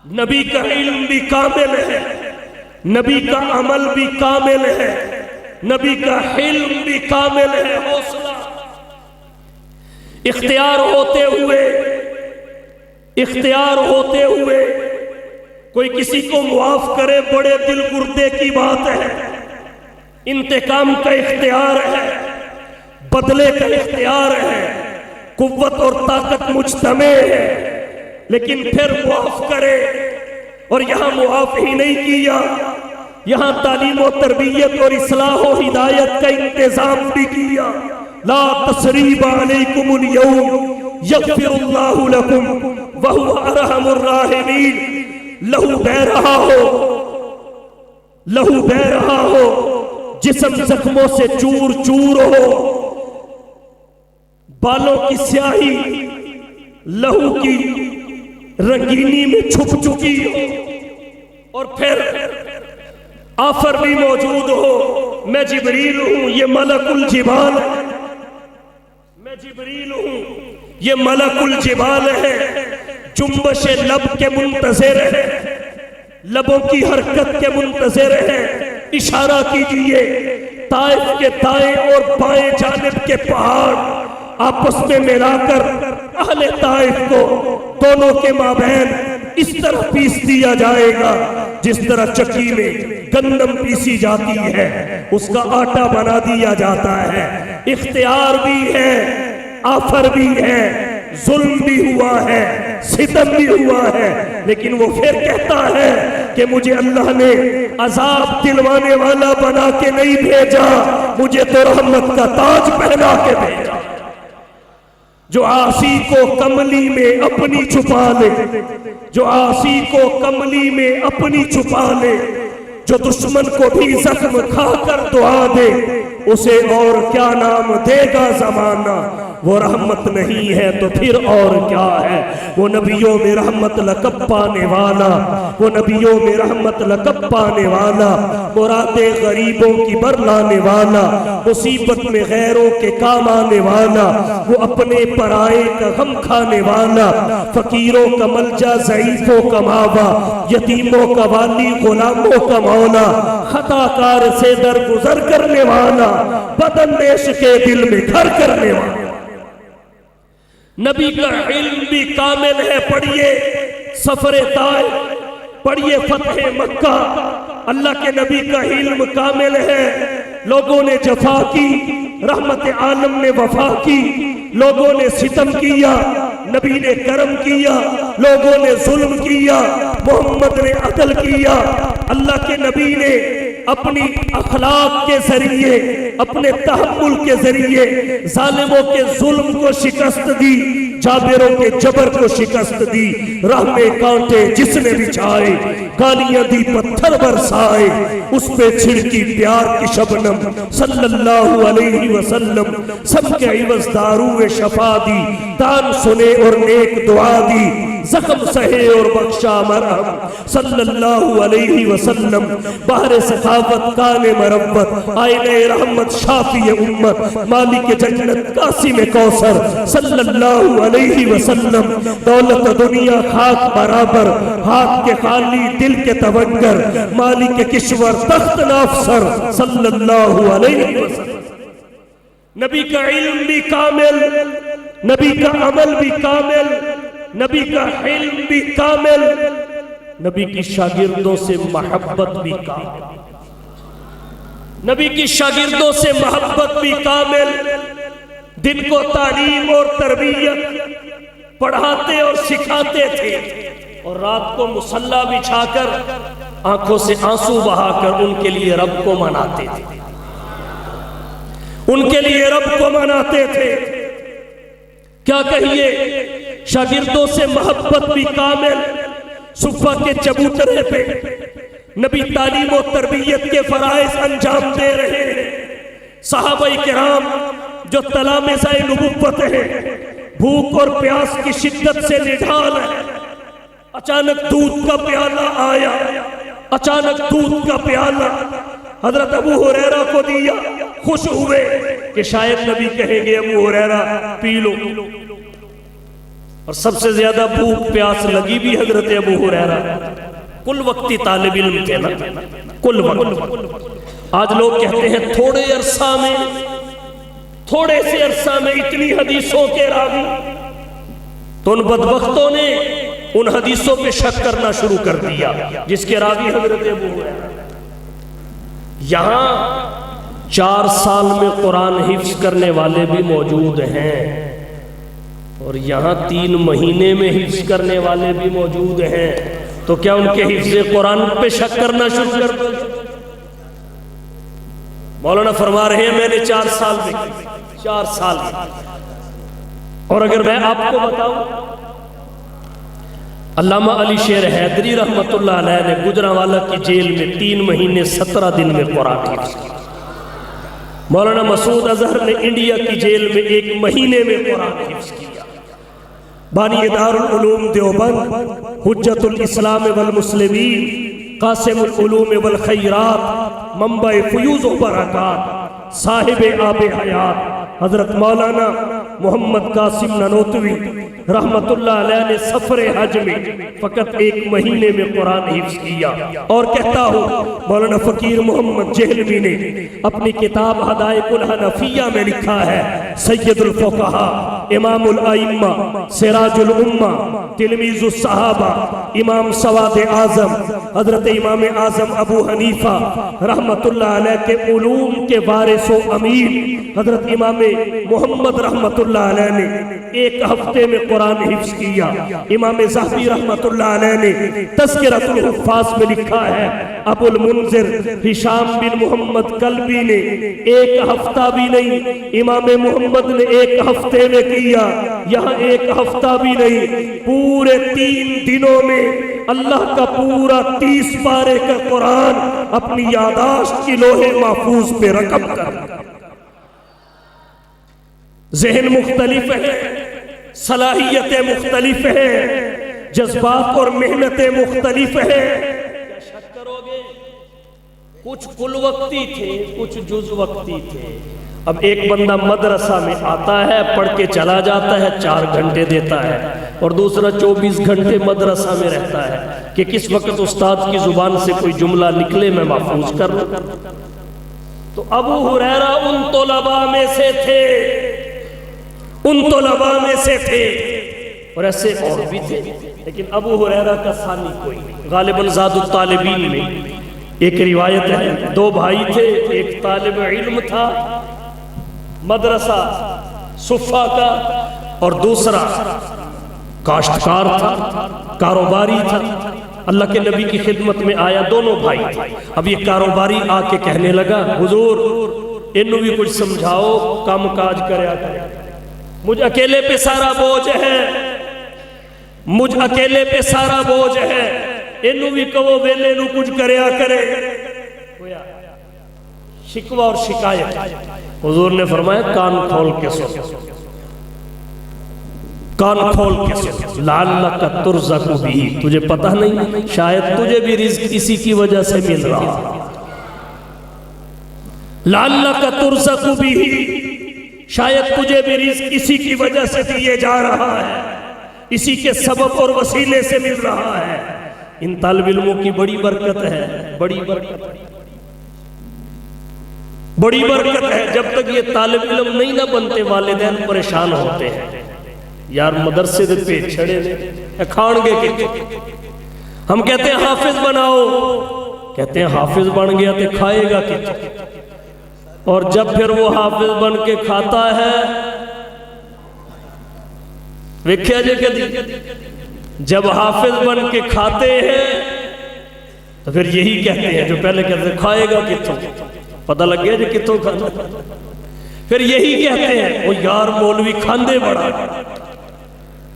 نبی کا علم بھی کامل ہے، نبی کا عمل بھی کامل ہے، نبی کا علم بھی کامل ہے. حوصلہ اختیار ہوتے ہوئے کوئی کسی کو معاف کرے بڑے دل گردے کی بات ہے. انتقام کا اختیار ہے، بدلے کا اختیار ہے، قوت اور طاقت مجتمع ہے، لیکن پھر معاف کرے. اور یہاں معاف ہی نہیں کیا، یہاں تعلیم و تربیت اور اصلاح و ہدایت کا انتظام بھی کیا. لا تثریب علیکم اليوم یغفر اللہ لکم وہو ارحم الراحمین. لہو بہ رہا ہو، جسم زخموں سے چور چور ہو، بالوں کی سیاہی لہو کی رنگینی میں چھپ چکی ہو، اور پھر آفر بھی موجود ہو. میں جبریل ہوں، یہ ملک الجبال ہے، میں جبریل ہوں، یہ ملک الجبال ہے. جنبش لب کے منتظر ہے، لبوں کی حرکت کے منتظر ہے. اشارہ کیجئے، طائف کے دائیں اور بائیں جانب کے پہاڑ آپس میں ملا کر اہل طائف کو دونوں کے مابین اس طرح پیس دیا جائے گا جس طرح چکی میں گندم پیسی جاتی ہے، اس کا آٹا بنا دیا جاتا ہے. اختیار بھی ہے، آفر بھی ہے، ظلم بھی ہوا ہے، ستم بھی ہوا ہے، لیکن وہ پھر کہتا ہے کہ مجھے اللہ نے عذاب دلوانے والا بنا کے نہیں بھیجا، مجھے تو رحمت کا تاج پہنا کے بھیجا. جو عاصی کو کملی میں اپنی چھپا لے، جو عاصی کو کملی میں اپنی چھپا لے، جو دشمن کو بھی زخم کھا کر دعا دے، اسے اور کیا نام دے گا زمانہ. وہ رحمت نہیں ہے تو پھر اور کیا ہے؟ وہ نبیوں میں رحمت لقب پانے والا، وہ نبیوں میں رحمت لقب پانے والا، مرادیں غریبوں کی برلانے والا، مصیبت میں غیروں کے کام آنے والا، وہ اپنے پرائے کا غم کھانے والا، فقیروں کا ملجا، ضعیفوں کا ماوا، یتیموں کا والی، غلاموں کا مولا، خطا کار سے درگزر کرنے والا، بداندیش کے دل میں گھر کرنے والا۔ نبی کا علم بھی کامل ہے، پڑھیے سفر طائف، پڑھیے فتح مکہ، اللہ کے نبی کا علم کامل ہے۔ لوگوں نے جفا کی، رحمت عالم نے وفا کی، لوگوں نے ستم کیا، نبی نے کرم کیا، لوگوں نے ظلم کیا، محمد نے عدل کیا۔ اللہ کے نبی نے اپنی اخلاق کے ذریعے، اپنے تحمل کے ذریعے ظالموں کے ظلم کو شکست دی، جابروں کے جبر کو شکست دی، راہ میں کانٹے جس نے بچھائے، گالیاں دی پتھر برسائے، اس پہ چھڑکی پیار کی شبنم صلی اللہ علیہ وسلم، سب کے عوض دارو شفا دی، دان سنے اور نیک دعا دی، زخم سہے اور بخشا مرہم صلی اللہ علیہ وسلم، بحر سخاوت کان مربت، آئینہ رحمت شافی امت، مالک جنت قاسم کوثر صلی اللہ علیہ وسلم، دولت دنیا خاک برابر، ہاتھ کے خالی دل کے توگر، مالک کشور تخت نافسر صلی اللہ علیہ وسلم۔ نبی کا علم بھی کامل، نبی کا عمل بھی کامل، نبی کا علم بھی کامل، نبی کی شاگردوں سے محبت بھی کامل، نبی کی شاگردوں سے محبت بھی کامل، دن کو تعلیم اور تربیت پڑھاتے اور سکھاتے تھے، اور رات کو مصلی بچھا کر آنکھوں سے آنسو بہا کر ان کے لیے رب کو مناتے تھے، ان کے لیے رب کو مناتے تھے۔ کیا کہیے، شاگردوں سے محبت بھی کامل، صفحہ کے چبوترے پہ نبی تعلیم و تربیت کے فرائض انجام دے رہے ہیں۔ صحابہ کرام جو تلامذہ نبوت ہیں، بھوک اور پیاس کی شدت سے نڈھال ہے، اچانک دودھ کا پیالہ آیا، اچانک دودھ کا پیالہ حضرت ابو ہریرہ کو دیا، خوش ہوئے کہ شاید نبی کہیں گے ابو ہریرہ پی لو، اور سب سے زیادہ بھوک پیاس لگی بھی حضرت ابو ہریرہ، کل وقتی طالب علم تھے نا، کل وقت۔ آج لوگ کہتے ہیں تھوڑے عرصہ میں، تھوڑے سے عرصہ میں اتنی حدیثوں کے راوی، تو ان بدبختوں نے ان حدیثوں پہ شک کرنا شروع کر دیا جس کے راوی حضرت ابو ہریرہ۔ یہاں 4 سال میں قرآن حفظ کرنے والے بھی موجود ہیں، اور یہاں 3 مہینے میں حفظ کرنے والے بھی موجود ہیں، تو کیا ان کے حفظ قرآن پہ شک کرنا شروع کر دیں؟ مولانا فرما رہے ہیں میں نے 4 سال میں کی، 4 سال میں۔ اور اگر میں آپ کو بتاؤں، علامہ علی شیر حیدری رحمت اللہ علیہ نے گجرانوالہ کی جیل میں 3 مہینے 17 دن میں قرآن حفظ کیا۔ مولانا مسعود اظہر نے انڈیا کی جیل میں 1 مہینے میں قرآن حفظ کیا۔ بانی دارالعلوم دیوبند، حجت الاسلام والمسلمین، قاسم العلوم والخیرات، منبع فیوز و برکات، صاحب آب حیات حضرت مولانا محمد قاسم نانوتوی رحمت اللہ علیہ نے سفر حج میں فقط 1 مہینے میں قرآن حفظ کیا۔ اور کہتا ہوں مولانا فقیر محمد جہلوی نے اپنی کتاب حدائق الحنفیہ میں لکھا ہے، سید الفقہا، امام الائمہ، سراج الامہ، تلمیذ الصحابہ، امام سواد اعظم حضرت امام اعظم ابو حنیفہ رحمت اللہ علیہ کے علوم کے وارث و امیر حضرت امام محمد رحمت اللہ علیہ نے 1 ہفتے میں قرآن حفظ کیا۔ امام ذہبی رحمت اللہ علیہ نے تذکرۃ الحفاظ میں لکھا ہے، ابو المنذر ہشام بن محمد کلبی نے 1 ہفتہ بھی نہیں، امام محمد نے 1 ہفتے میں کیا، یہاں 1 ہفتہ بھی نہیں، پورے 3 دنوں میں اللہ کا پورا 30 پارے کا قرآن اپنی یاداشت کی لوح محفوظ پہ رقم کر۔ ذہن مختلف ہے، صلاحیتیں مختلف ہیں، جذبات اور محنتیں مختلف ہیں۔ کیا شک کرو گے؟ کچھ کل وقتی تھے، کچھ جز وقتی تھے۔ اب ایک بندہ مدرسہ میں آتا ہے، پڑھ کے چلا جاتا ہے، 4 گھنٹے دیتا ہے، اور دوسرا 24 گھنٹے مدرسہ میں رہتا ہے کہ کس وقت استاد کی زبان سے کوئی جملہ نکلے میں محفوظ کر لوں۔ تو ابو ہریرہ ان طلباء میں سے تھے، ان طلباء میں سے تھے، اور ایسے اور بھی تھے، لیکن ابو ہریرہ کا ثانی کوئی نہیں۔ غالباً زاد الطالبین میں ایک روایت ہے، 2 بھائی تھے، ایک طالب علم تھا مدرسہ صفہ کا، اور دوسرا کاشتکار تھا، کاروباری تھا۔ اللہ کے نبی کی خدمت میں آیا، دونوں بھائی تھے۔ اب یہ کاروباری آ کے کہنے لگا، حضور انہوں بھی کچھ سمجھاؤ، کام کاج کریا کرے، مجھ اکیلے پہ سارا بوجھ ہے، مجھ اکیلے پہ سارا بوجھ ہے، انہوں بھی کہو ویلے نو کچھ کریا کرے۔ شکوہ اور شکایت۔ حضور نے فرمایا کان کھول کے سن، کان کھول کے سن، لعلک ترزق بھی، تجھے پتہ نہیں شاید تجھے بھی رزق اسی کی وجہ سے مل رہا، لعلک ترزق بھی، شاید تجھے بھی رزق اسی کی وجہ سے دیے جا رہا ہے، اسی کے سبب اور وسیلے سے مل رہا ہے۔ ان طالب علموں کی بڑی برکت ہے، بڑی برکت ہے، بڑی برکت ہے۔ جب تک یہ طالب علم نہیں نہ بنتے والدین پریشان ہوتے ہیں، یار مدرسے دے پہ چھڑے نے کھان گے کہ ہم کہتے ہیں حافظ بناؤ، کہتے ہیں حافظ بن گیا تو کھائے گا کہ، اور جب پھر وہ حافظ بن کے کھاتا ہے ویکھیا جے کدی، جب حافظ بن کے کھاتے ہیں تو پھر یہی کہتے ہیں جو پہلے کہتے ہیں کھائے گا کتوں، پتہ لگ گیا جی کتوں کھانا، پھر یہی کہتے ہیں وہ یار مولوی کھاندے بڑا،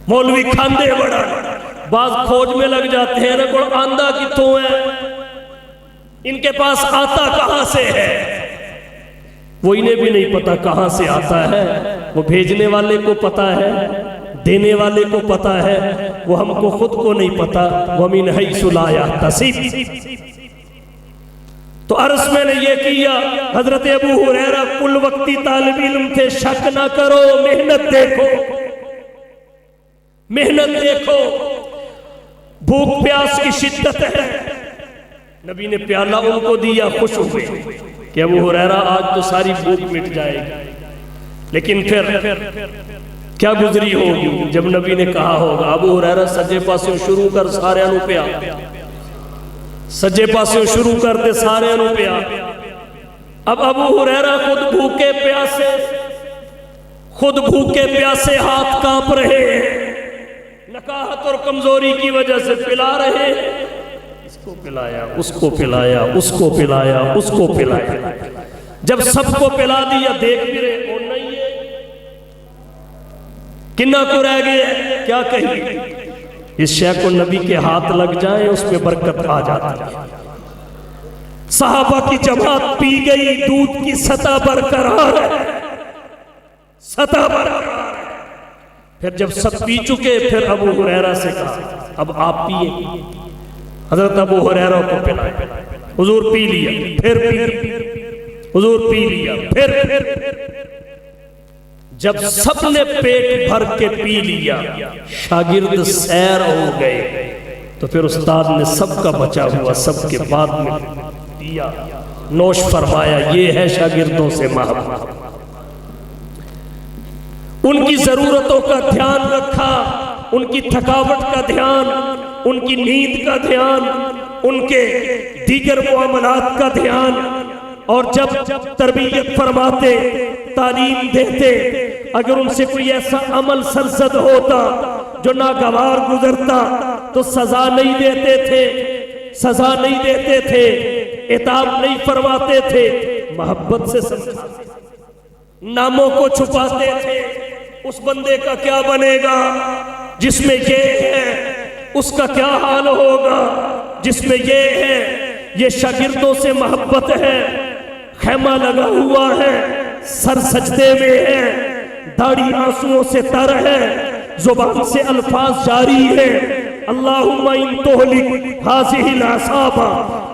مولوی کھاندے بڑا۔ بعض کھوج میں لگ جاتے ہیں نا، کوئی آندہ کتوں ہے، ان کے پاس آتا کہاں سے ہے، وہ انہیں بھی نہیں پتا کہاں سے آتا ہے، وہ بھیجنے والے کو پتا ہے، دینے والے کو پتا ہے، وہ ہم کو خود کو نہیں پتا۔ وَمِنْ حَيْثُ لَا يَحْتَسِبُ۔ تو عرض میں نے یہ کیا، حضرت ابو ہریرہ کل وقتی طالب علم تھے، شک نہ کرو، محنت دیکھو، محنت دیکھو، بھوک پیاس کی شدت ہے۔ نبی نے پیالہ ان کو دیا، خوش ہوئے کہ ابو ہریرہ آج تو ساری بھوک مٹ جائے گی، لیکن پھر کیا گزری ہوگی جب نبی نے کہا ہوگا ابو ہریرہ سجے پاسوں شروع کر سارے انو پیا، سجے پاسوں شروع کر دے سارے انو پیا۔ اب ابو ہریرہ خود بھوکے پیاسے، خود بھوکے پیاسے ہاتھ کانپ رہے ہیں، نکاہت اور کمزوری کی وجہ سے پلا رہے ہیں، اس کو پلایا، اس کو پلایا، اس کو پلایا، اس کو پلایا۔ جب سب کو پلا دیا دیکھ بھی رہے وہ نہیں ہے، کنہ کو رہ گئے، کیا کہیں اس شے کو نبی کے ہاتھ لگ جائیں اس پہ برکت آ جاتی ہے۔ صحابہ کی جماعت پی گئی، دودھ کی سطح برقرار ہے، سطح برقرار ہے۔ پھر جب سب پی چکے پھر ابو ہریرہ سے کہا اب آپ پیئے، حضرت ابو ہریرہ کو پلائے، حضور پی لیا، پھر پی، حضور پی لیا، پھر جب سب نے پیٹ بھر کے پی لیا، شاگرد سیر ہو گئے، تو پھر استاد نے سب کا بچا ہوا سب کے بعد میں دیا، نوش فرمایا۔ یہ ہے شاگردوں سے محبت، ان کی ضرورتوں کا دھیان رکھا، ان کی تھکاوٹ کا دھیان، ان کی نیند کا دھیان، ان کے دیگر معاملات کا دھیان، اور جب تربیت فرماتے، تعلیم دیتے، اگر ان سے کوئی ایسا عمل سرزد ہوتا جو ناگوار گزرتا تو سزا نہیں دیتے تھے، سزا نہیں دیتے تھے، عتاب نہیں فرماتے تھے، محبت سے سمجھاتے، ناموں کو چھپاتے تھے۔ اس بندے کا کیا بنے گا جس میں یہ ہے، اس کا کیا حال ہوگا جس میں یہ ہے۔ یہ شاگردوں سے محبت ہے، خیمہ لگا ہوا ہے، سر سجدے میں ہے، داڑھی آنسوؤں سے تر ہے، زبان سے الفاظ جاری ہے، اللہم ان تہلک ہذہ العصابہ،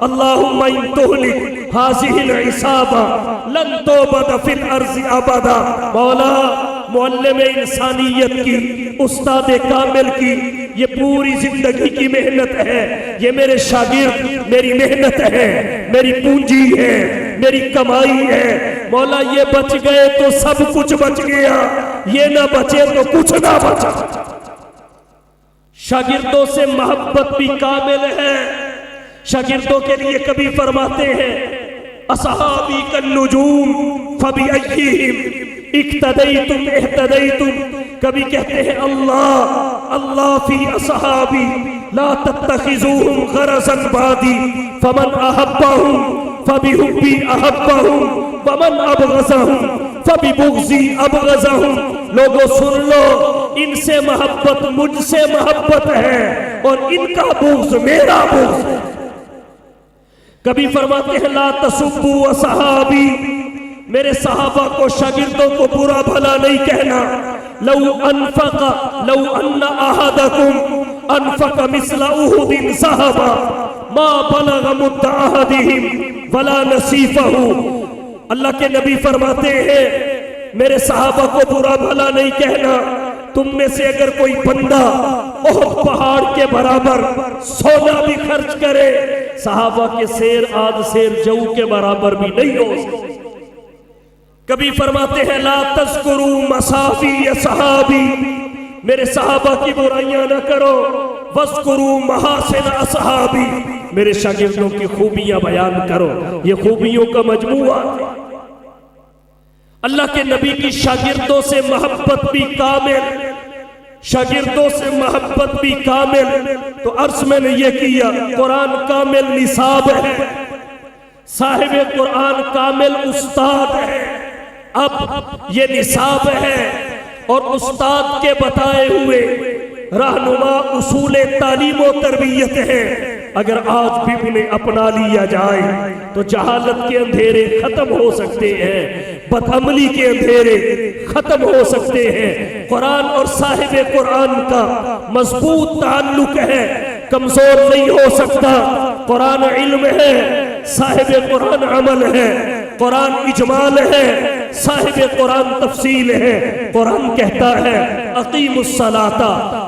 اللہم ان تہلک ہذہ العصابہ لن تعبد فی الارض ابدا۔ مولا معلم انسانیت کی، استاد کامل کی یہ پوری زندگی کی محنت ہے، یہ میرے شاگرد میری محنت ہے، میری پونجی ہے، میری کمائی ہے۔ مولا یہ بچ گئے تو سب کچھ بچ گیا، یہ نہ بچے تو کچھ نہ بچا۔ شاگردوں سے محبت بھی کامل ہے۔ شاگردوں کے لیے کبھی فرماتے ہیں اصحابی کالنجوم فبأیہم اقتدیتم اہتدیتم، کبھی کہتے ہیں اللہ فی اصحابی لا تتخذوہم غرضا بعدی فمن احبہم فبحبی احبہم ومن ابغضہم فببغضی ابغضہم۔ لوگوں سن لو، ان سے محبت مجھ سے محبت ہے اور ان کا بغض میرا بغض ہے۔ کبھی فرماتے ہیں لا تسبوا اصحابی، میرے صحابہ کو شاگردوں کو برا بھلا نہیں کہنا۔ لو ان احدکم انفق مثل احد ذهبا ما بلغ مد احدہم ولا نصیفہ۔ اللہ کے نبی فرماتے ہیں میرے صحابہ کو برا بھلا نہیں کہنا، تم میں سے اگر کوئی بندہ احد پہاڑ کے برابر سونا بھی خرچ کرے، صحابہ کے سیر آدھ سیر جو کے برابر بھی نہیں ہو سکتے۔ کبھی فرماتے ہیں لا تذکروا مصافی اصحابی، میرے صحابہ کی برائیاں نہ کرو، وذکروا محاسن اصحابی، میرے شاگردوں کی خوبیاں بیان کرو۔ یہ خوبیوں کا مجموعہ ہے۔ اللہ کے نبی کی شاگردوں سے محبت بھی کامل، شاگردوں سے محبت بھی کامل۔ تو عرض میں نے یہ کیا، قرآن کامل نصاب ہے، صاحب قرآن کامل استاد ہے۔ اب یہ نصاب ہے اور استاد کے بتائے ہوئے رہنما اصول تعلیم و تربیت ہے۔ اگر آج بھی انہیں اپنا لیا جائے تو جہالت کے اندھیرے ختم ہو سکتے ہیں، بدعملی کے اندھیرے ختم ہو سکتے ہیں۔ قرآن اور صاحب قرآن کا مضبوط تعلق ہے، کمزور نہیں ہو سکتا۔ قرآن علم ہے، صاحب قرآن عمل ہے، قرآن اجمال ہے، صاحب قرآن تفصیل ہے۔ قرآن کہتا ہے اقیم الصلاۃ،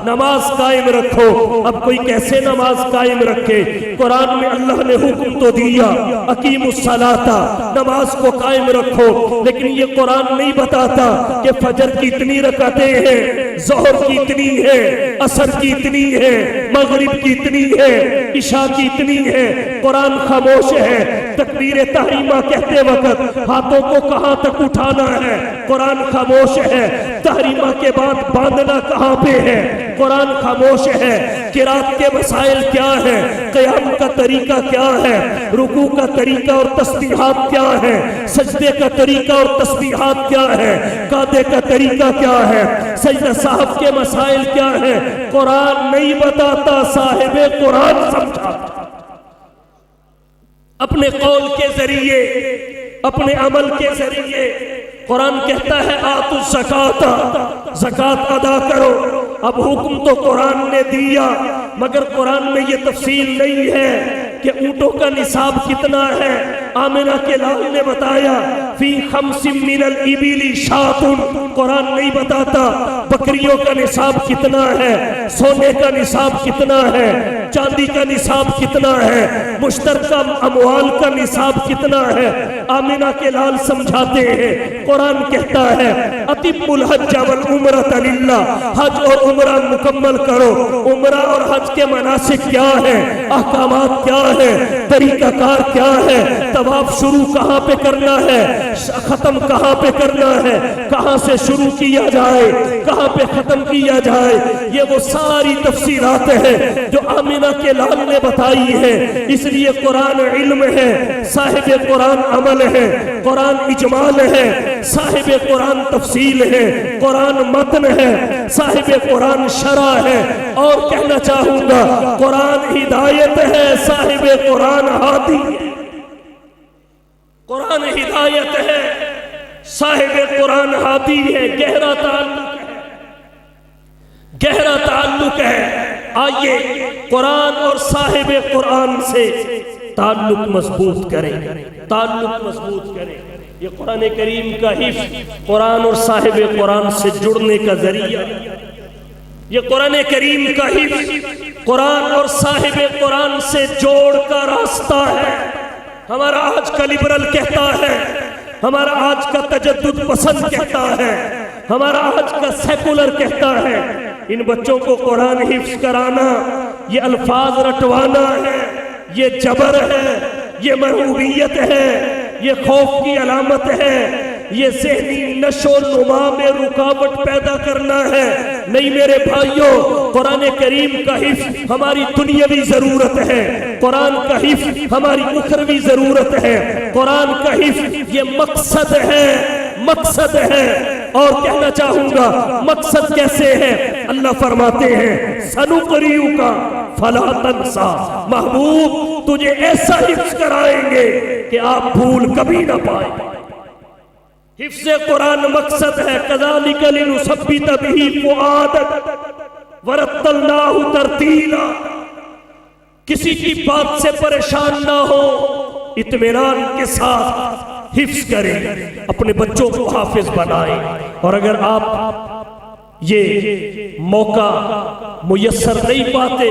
نماز قائم رکھو۔ اب کوئی کیسے نماز قائم رکھے؟ قرآن میں اللہ نے حکم تو دیا اقیم الصلاۃ، نماز کو قائم رکھو، لیکن یہ قرآن نہیں بتاتا کہ فجر کی اتنی رکعتیں ہیں، ظہر کی اتنی ہے، عصر کی اتنی ہے، مغرب کی اتنی ہے، عشاء کی اتنی ہے۔ قرآن خاموش ہے۔ تکبیر تحریمہ کہتے وقت ہاتھوں کو کہاں تک اٹھانا ہے؟ قرآن خاموش ہے۔ تحریمہ کے بعد باندھنا کہاں پہ ہے؟ قرآن خاموش ہے۔ قرات کے مسائل کیا ہے؟ قیام کا طریقہ کیا ہے؟ رکوع کا طریقہ اور تسبیحات کیا ہے؟ سجدے کا طریقہ اور تسبیحات کیا ہے؟ قعدے کا طریقہ کیا ہے؟ سجدہ صاحب کے مسائل کیا ہے؟ قرآن نہیں بتاتا، صاحب قرآن سمجھاتا۔ اپنے قول کے ذریعے، اپنے عمل کے ذریعے قرآن کہتا ہے آتوا الزکاۃ، زکوٰۃ ادا کرو۔ اب حکم تو قرآن نے دیا، مگر قرآن میں یہ تفصیل نہیں ہے کہ اونٹوں کا نصاب کتنا ہے۔ آمنہ کے لال نے بتایا فی خمس من الابل شاۃ، قرآن نہیں بتاتا بکریوں کا نصاب کتنا ہے، سونے کا نصاب کتنا ہے، چاندی کا نصاب کتنا ہے، مشترکہ اموال کا نصاب کتنا ہے۔ آمنہ کے لال سمجھاتے ہیں، قرآن کہتا ہے اتم الحج والعمرۃ للہ، حج اور عمرہ مکمل کرو۔ عمرہ اور حج کے مناسک کیا ہے، احکامات کیا ہے، طریقہ کار کیا ہے، طواف شروع کہاں پہ کرنا ہے، ختم کہاں پہ کرنا ہے، کہاں سے شروع کیا جائے، کہاں پہ ختم کیا جائے، یہ وہ ساری تفصیلات ہیں جو آمنہ کے لال نے بتائی ہے۔ اس لیے قرآن علم ہے، صاحب قرآن عمل ہے، قرآن اجمال ہے، صاحب قرآن تفصیل ہے، قرآن متن ہے، صاحب قرآن شرع ہے۔ اور کہنا چاہوں گا قرآن ہدایت ہے، صاحب قرآن ہادی ہے۔ قرآن ہدایت ہے، صاحب قرآن ہادی ہے، گہرا تعلق ہے۔ آئیے قرآن اور صاحب قرآن سے تعلق مضبوط کریں، یہ قرآن کریم کا حفظ قرآن اور صاحب قرآن سے جڑنے کا ذریعہ، یہ قرآن کریم کا حفظ قرآن اور صاحب قرآن سے جوڑ کا راستہ ہے۔ ہمارا آج کا لبرل کہتا ہے، ہمارا آج کا تجدد پسند کہتا ہے، ہمارا آج کا سیکولر کہتا ہے، ان بچوں کو قرآن حفظ کرانا یہ الفاظ رٹوانا ہے، یہ جبر ہے، یہ مرعوبیت ہے، یہ خوف کی علامت ہے، یہ ذہنی نشو و نما میں رکاوٹ پیدا کرنا ہے۔ نہیں میرے بھائیوں، قرآن کریم کا حفظ ہماری دنیاوی ضرورت ہے، قرآن کا حفظ ہماری اخروی ضرورت ہے، قرآن کا حفظ یہ مقصد ہے۔ اور کہنا چاہوں گا مقصد کیسے ہے؟ اللہ فرماتے ہیں سَنُقْرِئُكَ فَلَا تَنْسَىٰ، محبوب تجھے ایسا حفظ کرائیں گے کہ آپ بھول کبھی نہ پائیں۔ حفظ قرآن مقصد ہے۔ كَذَلِكَ لِنُثَبِّتَ بِهِ فُؤَادَكَ وَرَتَّلْنَاهُ تَرْتِيلًا، کسی کی بات سے پریشان نہ ہو، اطمینان کے ساتھ حفظ کریں، اپنے بچوں کو حافظ بنائیں۔ اور اگر آپ یہ موقع میسر نہیں پاتے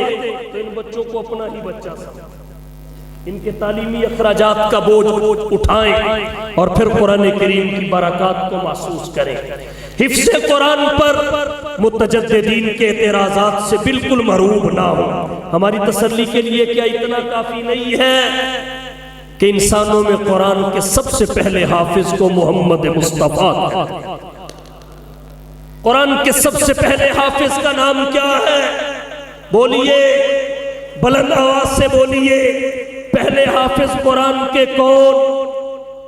تو ان بچوں کو اپنا ہی بچہ سمجھیں، ان کے تعلیمی اخراجات کا بوجھ اٹھائیں اور پھر قرآن کریم کی برکات کو محسوس کریں۔ حفظ قرآن پر متجددین کے اعتراضات سے بالکل مرعوب نہ ہو۔ ہماری تسلی کے لیے کیا اتنا کافی نہیں ہے کہ انسانوں میں قرآن کے سب سے پہلے حافظ کو محمد مصطفیٰ کا، قرآن کے سب سے پہلے حافظ کا نام کیا ہے؟ بولیے، بلند آواز سے بولیے، پہلے حافظ قرآن کے کون؟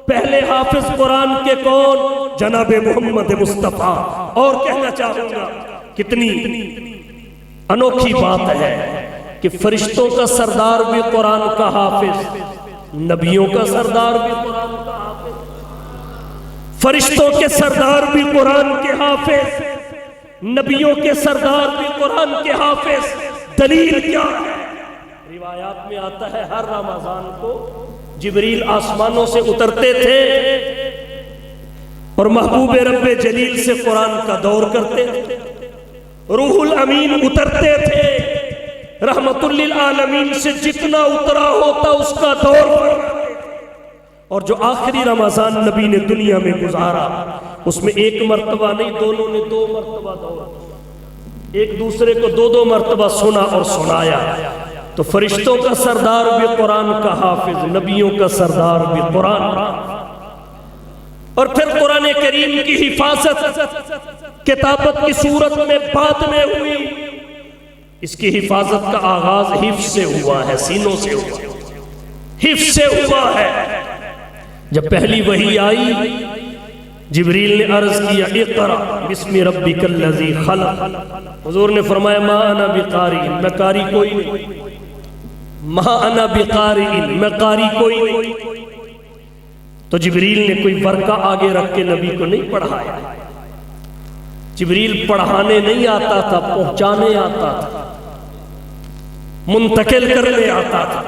پہلے حافظ قرآن کے کون؟ جناب محمد مصطفیٰ۔ اور کہنا چاہوں گا کتنی انوکھی بات ہے کہ فرشتوں کا سردار بھی قرآن کا حافظ، نبیوں کا سردار بھی قرآن کا حافظ، فرشتوں کے سردار بھی قرآن کے حافظ، نبیوں کے سردار بھی قرآن کے حافظ۔ دلیل کیا ہے؟ روایات میں آتا ہے ہر رمضان کو جبریل آسمانوں سے اترتے تھے اور محبوب رب جلیل سے قرآن کا دور کرتے تھے، روح الامین اترتے تھے، رحمت للعالمین سے جتنا اترا ہوتا اس کا دور کرتے، اور جو آخری رمضان نبی نے دنیا میں گزارا اس میں ایک مرتبہ نہیں، دونوں نے 2 مرتبہ دور کیا، ایک دوسرے کو 2 مرتبہ سنا اور سنایا۔ تو فرشتوں کا سردار بھی قرآن کا حافظ، نبیوں کا سردار بھی قرآن کا۔ اور پھر قرآن کریم کی حفاظت کتابت کی صورت میں بعد میں ہوئی، اس کی حفاظت کا آغاز حفظ سے ہوا ہے، سینوں سے ہوا، حفظ سے ہوا ہے۔ جب پہلی وحی آئی جبریل نے عرض کیا اقرأ بسم ربک الذی خلق، حضور نے فرمایا ما انا بقاری، میں قاری کوئی نہیں، ما انا بقاری، میں قاری کوئی نہیں۔ تو جبریل نے کوئی ورقہ آگے رکھ کے نبی کو نہیں پڑھایا، جبریل پڑھانے نہیں آتا تھا، پہنچانے آتا تھا، منتقل کرنے آتا تھا۔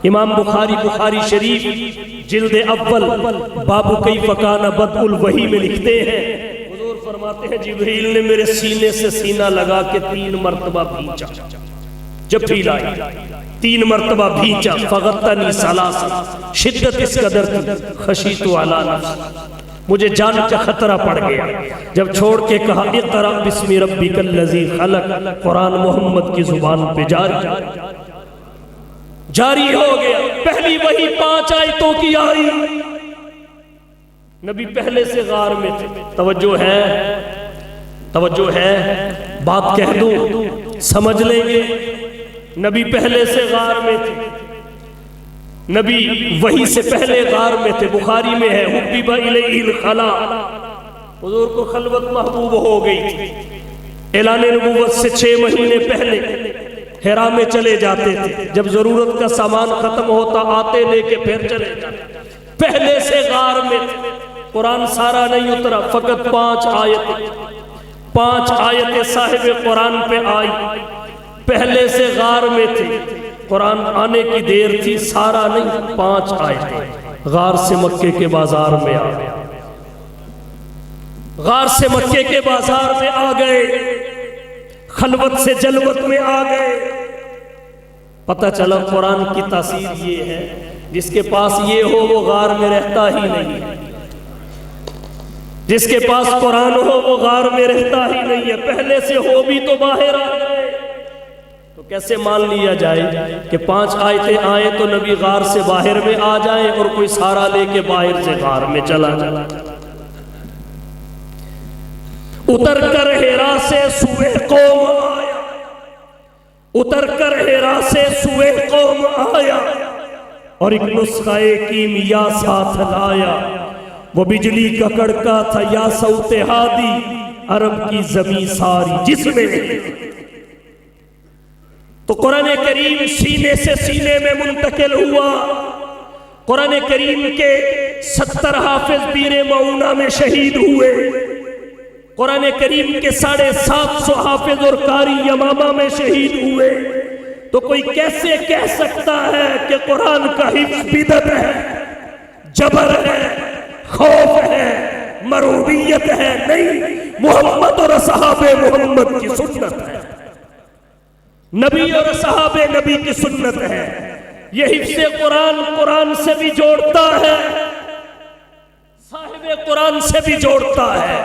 امام بخاری شریف جلد اول باب کیف کان بدء الوحی میں لکھتے ہیں، حضور فرماتے ہیں جبریل نے میرے سینے سے سینہ لگا کے 3 مرتبہ بھینچا، جب پھیلائی 3 مرتبہ بھینچا، فغطنی ثلاثا، شدت اس قدر تھی، خشیت علی نفسی، مجھے جان کا خطرہ پڑ گیا۔ جب چھوڑ کے کہا اقرأ بسم ربک الذی خلق، قرآن محمد کی زبان پہ جاری ہو گیا۔ پہلی وحی 5 آیتوں کی آئی، نبی پہلے سے غار میں تھے۔ توجہ ہے، بات کہہ دوں سمجھ لیں گے، نبی پہلے سے غار میں تھے، نبی وحی سے پہلے غار میں تھے۔ بخاری میں ہے حبب الیہ الخلا، حضور کو خلوت محبوب ہو گئی تھی۔ اعلان نبوت سے 6 مہینے پہلے حرا میں چلے جاتے تھے، جب ضرورت کا سامان ختم ہوتا آتے لے کے پھر چلے جاتے، پہلے سے غار میں تھے۔ قرآن سارا نہیں اترا، فقط 5 آیتیں، 5 آیتیں صاحب قرآن پہ آئی۔ پہلے سے غار میں تھے، قرآن آنے کی دیر تھی، سارا نہیں، 5 آیتیں غار سے مکے کے بازار میں آ گئے، غار سے مکے کے بازار میں آ گئے، خلوت سے جلوت میں آ گئے۔ پتہ چلا قرآن کی تاثیر یہ ہے، جس کے پاس یہ ہو وہ غار میں رہتا ہی نہیں ہے، جس کے پاس قرآن ہو وہ غار میں رہتا ہی نہیں ہے، پہلے سے ہو بھی تو باہر آ گئے۔ تو کیسے مان لیا جائے کہ 5 آیتیں آئیں تو نبی غار سے باہر میں آ جائیں اور کوئی سہارا لے کے باہر سے غار میں چلا جائے؟ اتر کر ہیرا سے سوئے قوم آیا، اتر کر ہیرا سے سوئے قوم آیا، اور ایک نسخہ کیمیا ساتھ لایا، وہ بجلی کا کڑکا تھا یا صوت ہادی، عرب کی زمین ساری جس میں۔ تو قرآن کریم سینے سے سینے میں منتقل ہوا۔ قرآن کریم کے 70 حافظ بیر معونہ میں شہید ہوئے، قرآن کریم کے 750 حافظ اور قاری یمامہ میں شہید ہوئے۔ تو کوئی کیسے کہہ سکتا ہے کہ قرآن کا حفظ بدعت ہے، جبر ہے، خوف ہے، مرعوبیت ہے؟ نہیں، محمد اور اصحاب محمد کی سنت ہے، نبی اور اصحاب نبی کی سنت ہے۔ یہ حفظ قرآن قرآن سے بھی جوڑتا ہے، صاحب قرآن سے بھی جوڑتا ہے،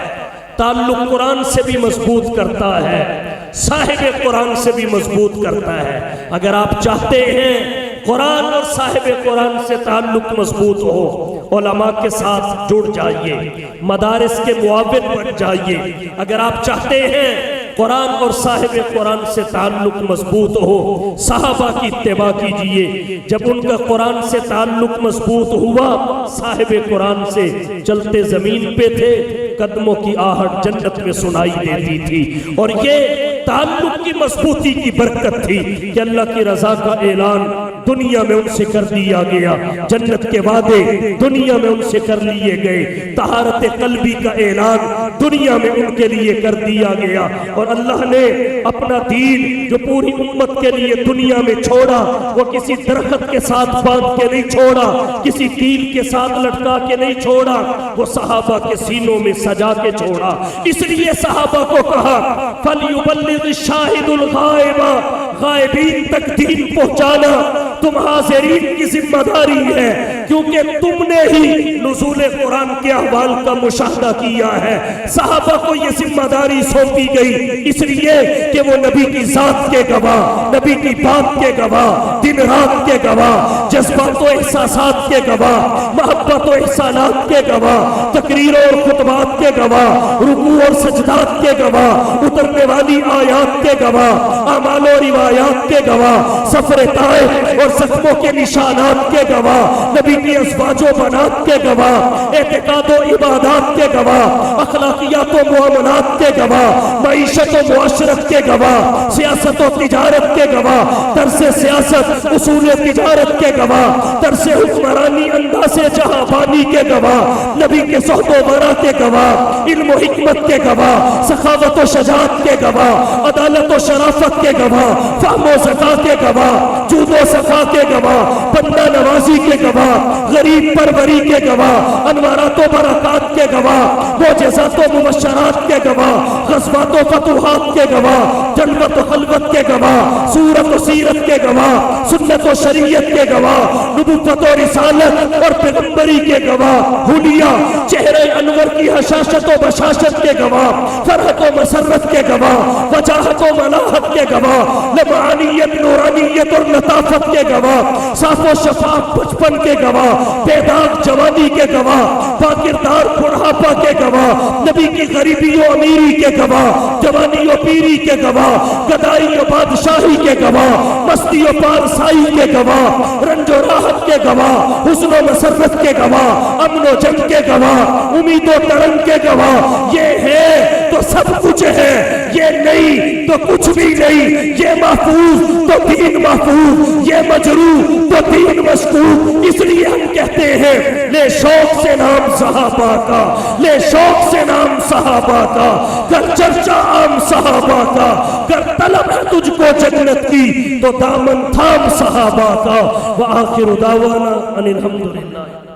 تعلق قرآن سے بھی مضبوط کرتا ہے، صاحب قرآن سے بھی مضبوط کرتا ہے۔ اگر آپ چاہتے ہیں قرآن اور صاحب قرآن سے تعلق مضبوط ہو، علماء کے ساتھ جڑ جائیے، مدارس کے معاون بن جائیے۔ اگر آپ چاہتے ہیں قرآن اور صاحب قرآن سے تعلق مضبوط ہو، صحابہ کی اتباع کیجئے۔ جب ان کا قرآن سے تعلق مضبوط ہوا، صاحب قرآن سے چلتے زمین پہ تھے، قدموں کی آہٹ جنت میں سنائی دیتی تھی۔ اور یہ تعلق کی مضبوطی کی برکت تھی کہ اللہ کی رضا کا اعلان دنیا میں ان سے کر دیا گیا، جنت کے وعدے دنیا میں ان سے کر لیے گئے، طہارت قلبی کا اعلان دنیا میں ان کے لیے کر دیا گیا۔ اور اللہ نے اپنا دین جو پوری امت کے لیے دنیا میں چھوڑا، وہ کسی درخت کے ساتھ باندھ کے نہیں چھوڑا، کسی تیر کے ساتھ لٹکا کے نہیں چھوڑا، وہ صحابہ کے سینوں میں سجا کے چھوڑا۔ اس لیے صحابہ کو کہا فَلْيُبَلِّغِ الشَّاهِدُ الْغَائِبَ، غائبین تک دین پہنچانا تم حاضرین کی ذمہ داری ہے، کیونکہ تم نے ہی نزول قرآن کے احوال کا مشاہدہ کیا ہے۔ صحابہ کو یہ ذمہ داری سونپی گئی اس لیے کہ وہ نبی کی ذات کے گواہ، نبی کی بات کے گواہ، دن رات کے گواہ، جذبات و احساسات کے گواہ، محبت و احسانات کے گواہ، تقریروں اور خطبات کے گواہ، رکوع اور سجدات کے گواہ، اترنے والی آیات کے گواہ، اعمال و روایات کے گواہ، سفر طائف اور زخموں کے نشانات کے گواہ، نبی کی ازواج و بنات کے گواہ، اعتقاد و عبادات کے گواہ، اخلاقیات و معاملات کے گواہ، معیشت و معاشرت کے گواہ، سیاست و تجارت کے گواہ، طرز سیاست، اصول تجارت کے گواہ، طرز حکمرانی، انداز جہاں بانی کے گواہ، نبی کے صحب و برا کے گواہ، علم و حکمت کے گواہ، سخاوت و شجاعت کے گواہ، عدالت و شرافت کے گواہ، فہم و ذکا کے گواہ، جود و صفا کے گواہ، بندہ نوازی کے گواہ، غریب پروری کے گواہ، انوارات و برکات کے گواہ، معجزات و مبشرات کے گواہ، غزوات و فتوحات کے گواہ، جنت و خلوت کے گواہ، صورت و سیرت کے گواہ، سنت و شریعت کے گواہ، نبوت و رسالت اور پیغمبری کے گواہ، حلیہ چہرے انور کی حشاشت و بشاشت کے گواہ، فرحت و مسرت کے گواہ، وجاہت و ملاحت کے گواہ، لمعانیت نورانیت اور لطافت کے گواہ، صاف و شفاف بچپن کے گواہ، بیداغ جوانی کے گواہ، باکردار بڑھاپا کے گواہ، نبی کی غریبی و امیری کے گواہ، جوانی و پیری کے گواہ، گدائی و بادشاہی کے گواہ، مستی و پارسائی کے گواہ، رنج و راحت کے گواہ، حسن و مسرت کے گواہ، امن و جنگ کے گواہ، امید و ترنگ کے گواہ۔ یہ ہے تو سب کچھ ہے، یہ نہیں تو کچھ بھی نہیں، یہ محفوظ تو دین محفوظ، یہ مجروح تو دین مشکوک۔ اس لیے ہم کہتے ہیں لے شوق سے نام صحابہ کا، لے شوق سے نام صحابہ کا، کر چرچا عام صحابہ کا، کر طلب ہے تجھ کو جنت کی تو دامن تھام صحابہ کا۔ وآخر دعوانا ان الحمدللہ۔